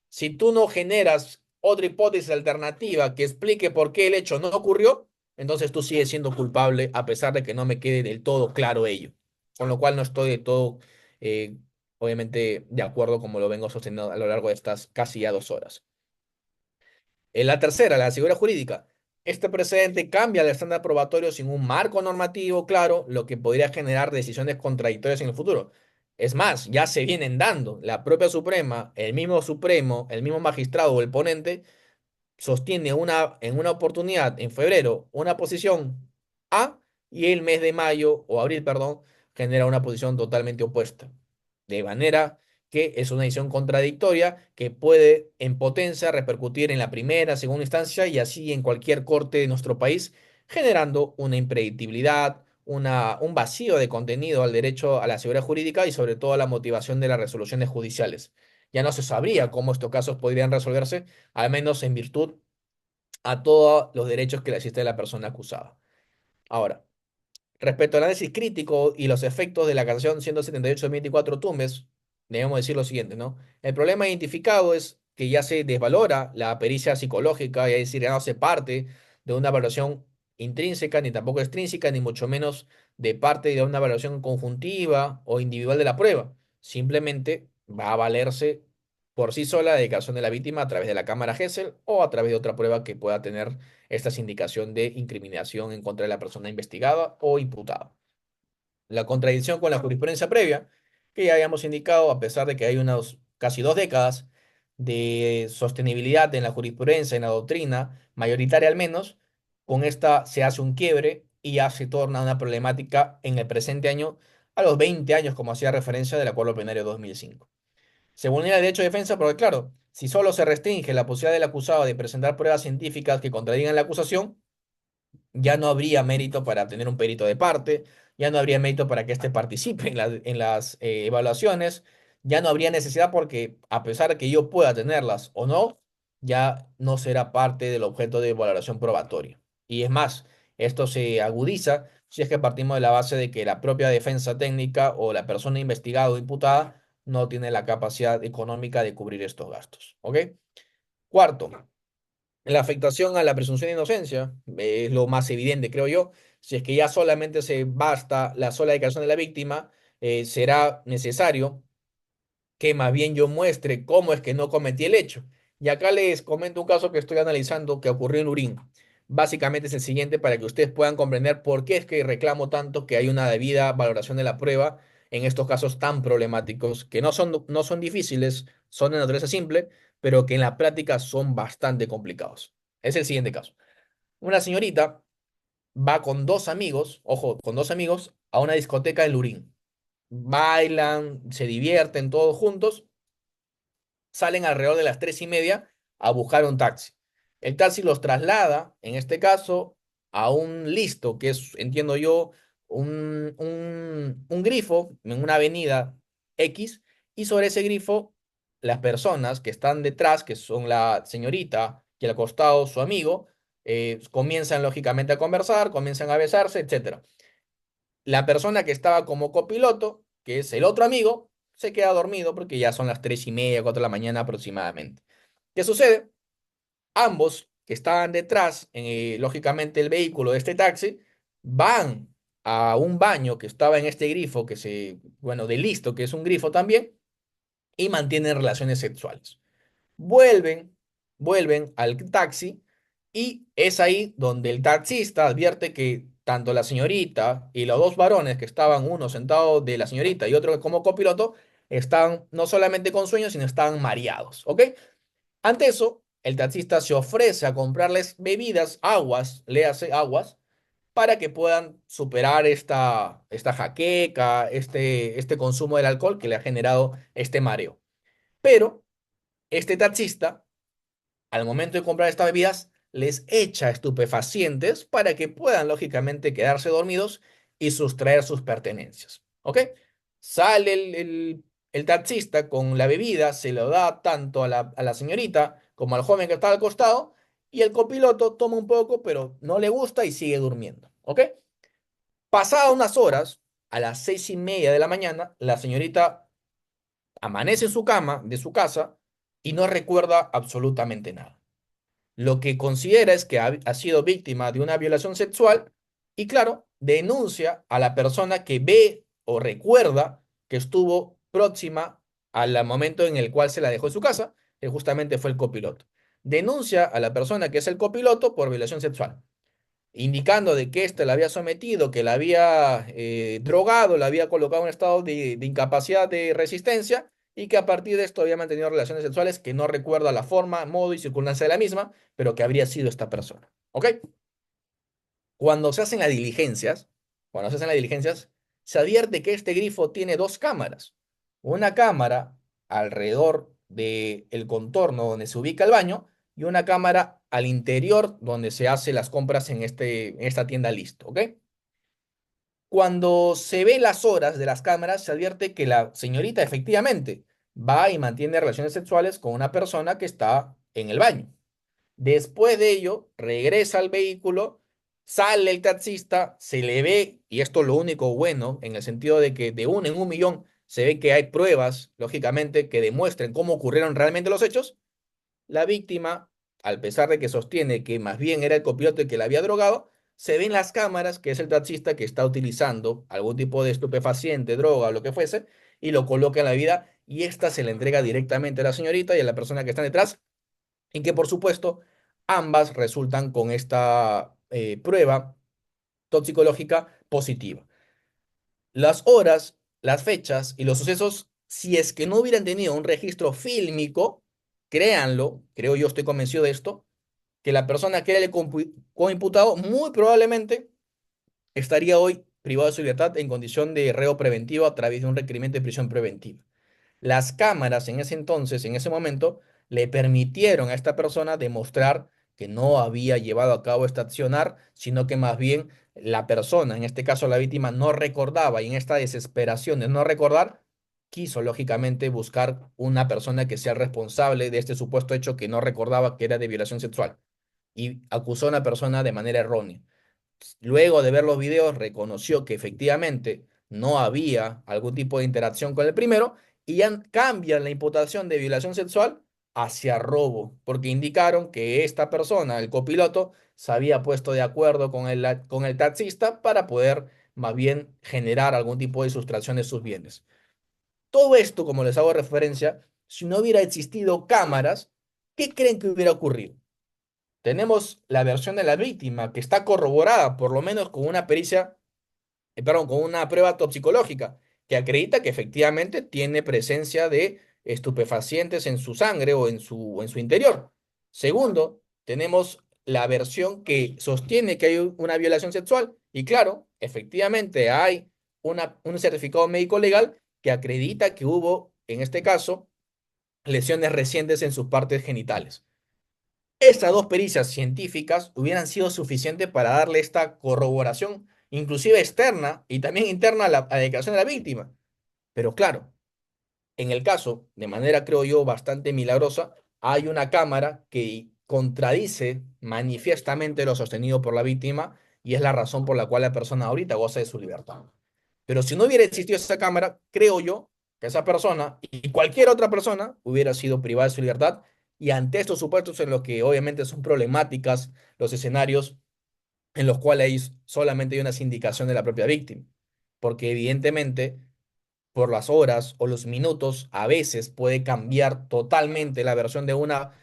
si tú no generas otra hipótesis alternativa que explique por qué el hecho no ocurrió, entonces tú sigues siendo culpable a pesar de que no me quede del todo claro ello. Con lo cual no estoy de todo, eh, obviamente, de acuerdo como lo vengo sosteniendo a lo largo de estas casi ya 2 horas. En la tercera, la seguridad jurídica. Este precedente cambia el estándar probatorio sin un marco normativo claro, lo que podría generar decisiones contradictorias en el futuro. Es más, ya se vienen dando. La propia Suprema, el mismo Supremo, el mismo magistrado o el ponente sostiene en una oportunidad en febrero una posición A y el mes de mayo o abril, perdón, genera una posición totalmente opuesta. De manera que es una decisión contradictoria que puede en potencia repercutir en la primera, segunda instancia y así en cualquier corte de nuestro país, generando una impredictibilidad, un vacío de contenido al derecho a la seguridad jurídica y sobre todo a la motivación de las resoluciones judiciales. Ya no se sabría cómo estos casos podrían resolverse, al menos en virtud a todos los derechos que le asiste a la persona acusada. Ahora, respecto al análisis crítico y los efectos de la canción 178-2024 Tumbes, debemos decir lo siguiente, ¿no? El problema identificado es que ya se desvalora la pericia psicológica, y es decir, ya no se parte de una evaluación intrínseca, ni tampoco extrínseca, ni mucho menos de parte de una evaluación conjuntiva o individual de la prueba. Simplemente va a valerse por sí sola la declaración de la víctima a través de la cámara Gesell o a través de otra prueba que pueda tener esta indicación de incriminación en contra de la persona investigada o imputada. La contradicción con la jurisprudencia previa, que ya habíamos indicado, a pesar de que hay unas casi 2 décadas de sostenibilidad en la jurisprudencia, en la doctrina, mayoritaria al menos, con esta se hace un quiebre y ya se torna una problemática en el presente año, a los 20 años, como hacía referencia del Acuerdo Plenario 2005. Se vulnera el derecho de defensa porque, claro, si solo se restringe la posibilidad del acusado de presentar pruebas científicas que contradigan la acusación, ya no habría mérito para tener un perito de parte, ya no habría mérito para que éste participe en las evaluaciones, ya no habría necesidad porque, a pesar de que yo pueda tenerlas o no, ya no será parte del objeto de valoración probatoria. Y es más, esto se agudiza si es que partimos de la base de que la propia defensa técnica o la persona investigada o imputada no tiene la capacidad económica de cubrir estos gastos. ¿Ok? Cuarto, la afectación a la presunción de inocencia es lo más evidente, creo yo. Si es que ya solamente se basta la sola declaración de la víctima, será necesario que más bien yo muestre cómo es que no cometí el hecho. Y acá les comento un caso que estoy analizando que ocurrió en Urín. Básicamente es el siguiente para que ustedes puedan comprender por qué es que reclamo tanto que hay una debida valoración de la prueba en estos casos tan problemáticos, que no son difíciles, son de naturaleza simple, pero que en la práctica son bastante complicados. Es el siguiente caso. Una señorita va con dos amigos, ojo, con dos amigos, a una discoteca en Lurín. Bailan, se divierten todos juntos, salen alrededor de las 3:30 a buscar un taxi. El taxi los traslada, en este caso, a un listo, que es, entiendo yo, un grifo en una avenida X, y sobre ese grifo, las personas que están detrás, que son la señorita y al costado su amigo, comienzan lógicamente a conversar, comienzan a besarse, etcétera. La persona que estaba como copiloto, que es el otro amigo, se queda dormido porque ya son las 3:30, 4 de la mañana aproximadamente. ¿Qué sucede? Ambos que estaban detrás, lógicamente el vehículo de este taxi, van a un baño que estaba en este grifo, bueno, de listo, que es un grifo también, y mantienen relaciones sexuales. Vuelven, vuelven al taxi y es ahí donde el taxista advierte que tanto la señorita y los dos varones que estaban, uno sentado de la señorita y otro como copiloto, están no solamente con sueño, sino están mareados, ¿ok? Ante eso, el taxista se ofrece a comprarles bebidas, aguas, léase aguas, para que puedan superar esta jaqueca, este consumo del alcohol que le ha generado este mareo. Pero este taxista al momento de comprar estas bebidas, les echa estupefacientes para que puedan, lógicamente, quedarse dormidos y sustraer sus pertenencias. ¿Ok? Sale el taxista con la bebida, se lo da tanto a la señorita como al joven que está al costado, y el copiloto toma un poco, pero no le gusta y sigue durmiendo. ¿Ok? Pasadas unas horas, a las 6:30 de la mañana, la señorita amanece en su cama de su casa y no recuerda absolutamente nada. Lo que considera es que ha sido víctima de una violación sexual y, claro, denuncia a la persona que ve o recuerda que estuvo próxima al momento en el cual se la dejó en su casa, que justamente fue el copiloto. Denuncia a la persona que es el copiloto por violación sexual, indicando de que éste la había sometido, que la había drogado, la había colocado en un estado de incapacidad de resistencia y que a partir de esto había mantenido relaciones sexuales que no recuerda la forma, modo y circunstancia de la misma, pero que habría sido esta persona. ¿Ok? Cuando se hacen las diligencias, cuando se hacen las diligencias, se advierte que este grifo tiene dos cámaras. Una cámara alrededor del contorno donde se ubica el baño y una cámara al interior donde se hace las compras en esta tienda Listo, ¿ok? Cuando se ven las horas de las cámaras, se advierte que la señorita efectivamente va y mantiene relaciones sexuales con una persona que está en el baño. Después de ello, regresa al vehículo, sale el taxista, se le ve, y esto es lo único bueno, en el sentido de que de uno en un millón se ve que hay pruebas, lógicamente, que demuestren cómo ocurrieron realmente los hechos. La víctima, a pesar de que sostiene que más bien era el copiloto el que la había drogado, se ve en las cámaras que es el taxista que está utilizando algún tipo de estupefaciente, droga o lo que fuese, y lo coloca en la vida, y esta se la entrega directamente a la señorita y a la persona que está detrás y que por supuesto ambas resultan con esta prueba toxicológica positiva. Las horas, las fechas y los sucesos, si es que no hubieran tenido un registro fílmico, créanlo, creo yo, estoy convencido de esto, que la persona que era el coimputado muy probablemente estaría hoy privado de su libertad en condición de reo preventivo a través de un requerimiento de prisión preventiva. Las cámaras en ese entonces, en ese momento, le permitieron a esta persona demostrar que no había llevado a cabo este accionar, sino que más bien la persona, en este caso la víctima, no recordaba y en esta desesperación de no recordar, quiso lógicamente buscar una persona que sea responsable de este supuesto hecho que no recordaba que era de violación sexual y acusó a una persona de manera errónea. Luego de ver los videos, reconoció que efectivamente no había algún tipo de interacción con el primero y ya cambian la imputación de violación sexual hacia robo, porque indicaron que esta persona, el copiloto, se había puesto de acuerdo con el taxista para poder más bien generar algún tipo de sustracción de sus bienes. Todo esto, como les hago referencia, si no hubiera existido cámaras, ¿qué creen que hubiera ocurrido? Tenemos la versión de la víctima que está corroborada por lo menos con una pericia, perdón, con una prueba toxicológica que acredita que efectivamente tiene presencia de estupefacientes en su sangre o en su interior. Segundo, tenemos la versión que sostiene que hay una violación sexual. Y claro, efectivamente hay un certificado médico legal que acredita que hubo, en este caso, lesiones recientes en sus partes genitales. Estas dos pericias científicas hubieran sido suficientes para darle esta corroboración, inclusive externa y también interna a la declaración de la víctima. Pero claro, en el caso, de manera creo yo bastante milagrosa, hay una cámara que contradice manifiestamente lo sostenido por la víctima y es la razón por la cual la persona ahorita goza de su libertad. Pero si no hubiera existido esa cámara, creo yo que esa persona y cualquier otra persona hubiera sido privada de su libertad y ante estos supuestos en los que obviamente son problemáticas los escenarios en los cuales solamente hay una sindicación de la propia víctima, porque evidentemente por las horas o los minutos, a veces puede cambiar totalmente la versión de una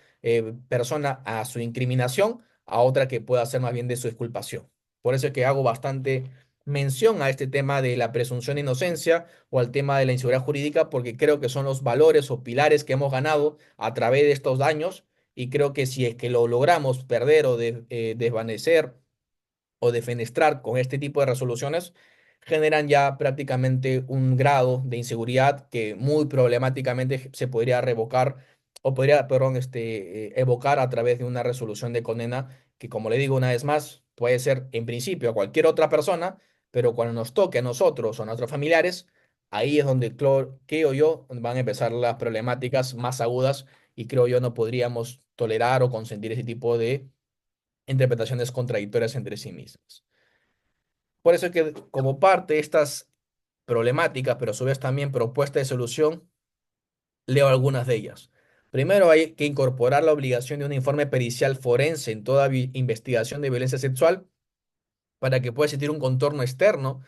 persona a su incriminación a otra que pueda ser más bien de su exculpación. Por eso es que hago bastante mención a este tema de la presunción de inocencia o al tema de la inseguridad jurídica, porque creo que son los valores o pilares que hemos ganado a través de estos años y creo que si es que lo logramos perder o desvanecer o defenestrar con este tipo de resoluciones, generan ya prácticamente un grado de inseguridad que muy problemáticamente se podría revocar o podría, perdón, evocar a través de una resolución de condena que, como le digo una vez más, puede ser en principio a cualquier otra persona, pero cuando nos toque a nosotros o a nuestros familiares, ahí es donde creo yo van a empezar las problemáticas más agudas y creo yo no podríamos tolerar o consentir ese tipo de interpretaciones contradictorias entre sí mismas. Por eso es que como parte de estas problemáticas, pero a su vez también propuesta de solución, leo algunas de ellas. Primero, hay que incorporar la obligación de un informe pericial forense en toda investigación de violencia sexual para que pueda existir un contorno externo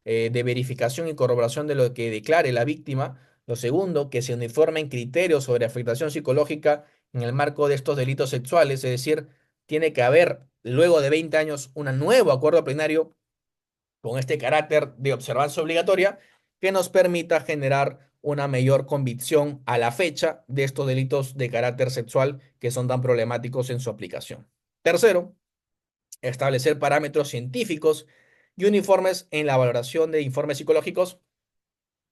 de verificación y corroboración de lo que declare la víctima. Lo segundo, que se uniformen criterios sobre afectación psicológica en el marco de estos delitos sexuales, es decir, tiene que haber, luego de 20 años, un nuevo acuerdo plenario con este carácter de observancia obligatoria que nos permita generar una mayor convicción a la fecha de estos delitos de carácter sexual que son tan problemáticos en su aplicación. Tercero, establecer parámetros científicos y uniformes en la valoración de informes psicológicos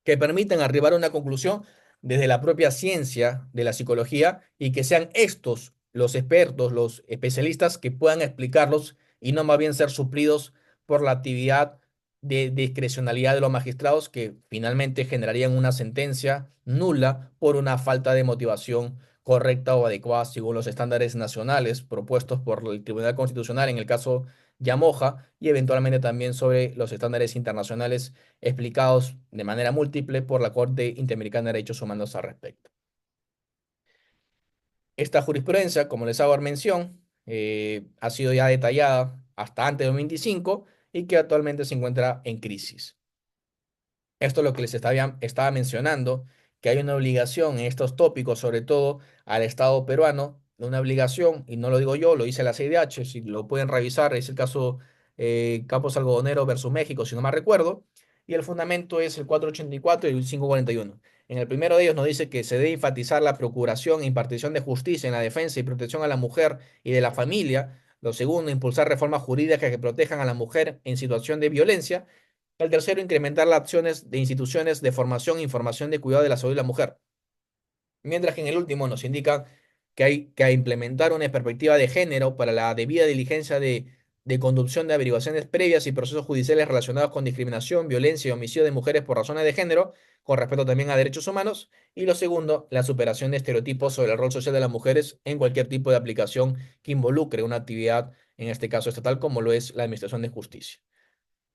que permitan arribar a una conclusión desde la propia ciencia de la psicología y que sean estos los expertos, los especialistas que puedan explicarlos y no más bien ser suplidos por la actividad de discrecionalidad de los magistrados que finalmente generarían una sentencia nula por una falta de motivación correcta o adecuada según los estándares nacionales propuestos por el Tribunal Constitucional en el caso Yamoja y eventualmente también sobre los estándares internacionales explicados de manera múltiple por la Corte Interamericana de Derechos Humanos al respecto. Esta jurisprudencia, como les hago mención, ha sido ya detallada hasta antes de 2025 y que actualmente se encuentra en crisis. Esto es lo que les estaba mencionando, que hay una obligación en estos tópicos, sobre todo al Estado peruano, una obligación, y no lo digo yo, lo dice la CIDH, si lo pueden revisar, es el caso Campos Algodonero versus México, si no mal recuerdo, y el fundamento es el 484 y el 541. En el primero de ellos nos dice que se debe enfatizar la procuración e impartición de justicia en la defensa y protección a la mujer y de la familia. Lo segundo, impulsar reformas jurídicas que protejan a la mujer en situación de violencia. El tercero, incrementar las acciones de instituciones de formación e información de cuidado de la salud de la mujer. Mientras que en el último nos indica que hay que implementar una perspectiva de género para la debida diligencia de conducción de averiguaciones previas y procesos judiciales relacionados con discriminación, violencia y homicidio de mujeres por razones de género, con respecto también a derechos humanos. Y lo segundo, la superación de estereotipos sobre el rol social de las mujeres en cualquier tipo de aplicación que involucre una actividad, en este caso estatal, como lo es la Administración de Justicia.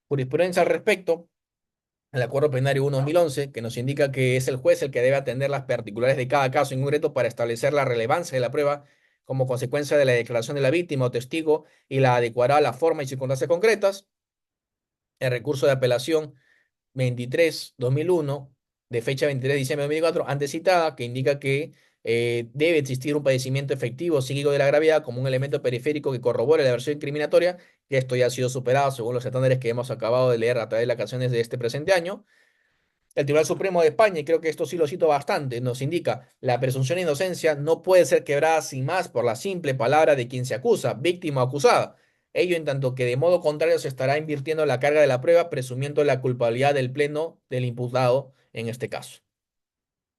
Jurisprudencia al respecto, el Acuerdo Plenario 1-2011, que nos indica que es el juez el que debe atender las particulares de cada caso en concreto para establecer la relevancia de la prueba como consecuencia de la declaración de la víctima o testigo y la adecuará a la forma y circunstancias concretas. El recurso de apelación 23-2001, de fecha 23 de diciembre de 2004, antes citada, que indica que debe existir un padecimiento efectivo psíquico de la gravedad como un elemento periférico que corrobore la versión incriminatoria, que esto ya ha sido superado según los estándares que hemos acabado de leer a través de las canciones de este presente año. El Tribunal Supremo de España, y creo que esto sí lo cito bastante, nos indica, la presunción de inocencia no puede ser quebrada sin más por la simple palabra de quien se acusa, víctima o acusada. Ello en tanto que de modo contrario se estará invirtiendo la carga de la prueba, presumiendo la culpabilidad del pleno del imputado en este caso.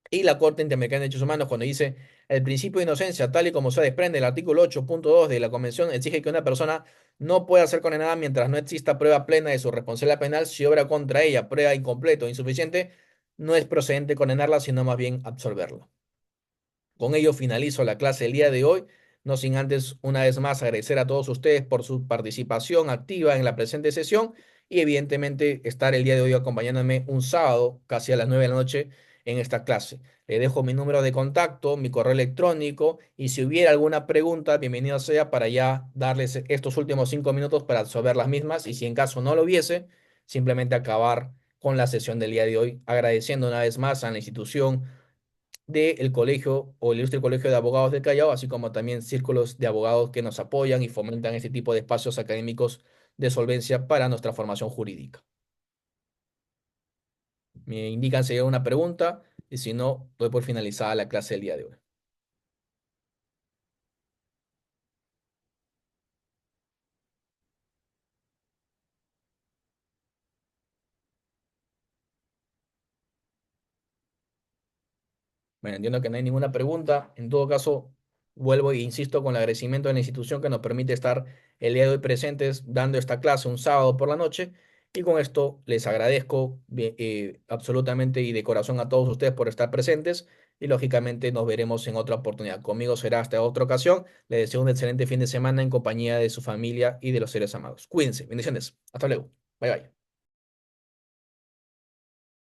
Y la Corte Interamericana de Derechos Humanos, cuando dice el principio de inocencia, tal y como se desprende del artículo 8.2 de la Convención, exige que una persona no pueda ser condenada mientras no exista prueba plena de su responsabilidad penal. Si obra contra ella prueba incompleta o insuficiente, no es procedente condenarla, sino más bien absolverla. Con ello finalizo la clase del día de hoy, no sin antes una vez más agradecer a todos ustedes por su participación activa en la presente sesión y evidentemente estar el día de hoy acompañándome un sábado casi a las 9 de la noche en esta clase. Le dejo mi número de contacto, mi correo electrónico y si hubiera alguna pregunta, bienvenido sea para ya darles estos últimos 5 minutos para resolver las mismas y si en caso no lo hubiese, simplemente acabar con la sesión del día de hoy, agradeciendo una vez más a la institución del colegio o el Ilustre Colegio de Abogados del Callao, así como también círculos de abogados que nos apoyan y fomentan este tipo de espacios académicos de solvencia para nuestra formación jurídica. Me indican si hay una pregunta y si no, doy por finalizada la clase del día de hoy. Bueno, entiendo que no hay ninguna pregunta. En todo caso, vuelvo e insisto con el agradecimiento de la institución que nos permite estar el día de hoy presentes dando esta clase un sábado por la noche. Y con esto les agradezco absolutamente y de corazón a todos ustedes por estar presentes. Y lógicamente nos veremos en otra oportunidad. Conmigo será hasta otra ocasión. Les deseo un excelente fin de semana en compañía de su familia y de los seres amados. Cuídense. Bendiciones. Hasta luego. Bye bye.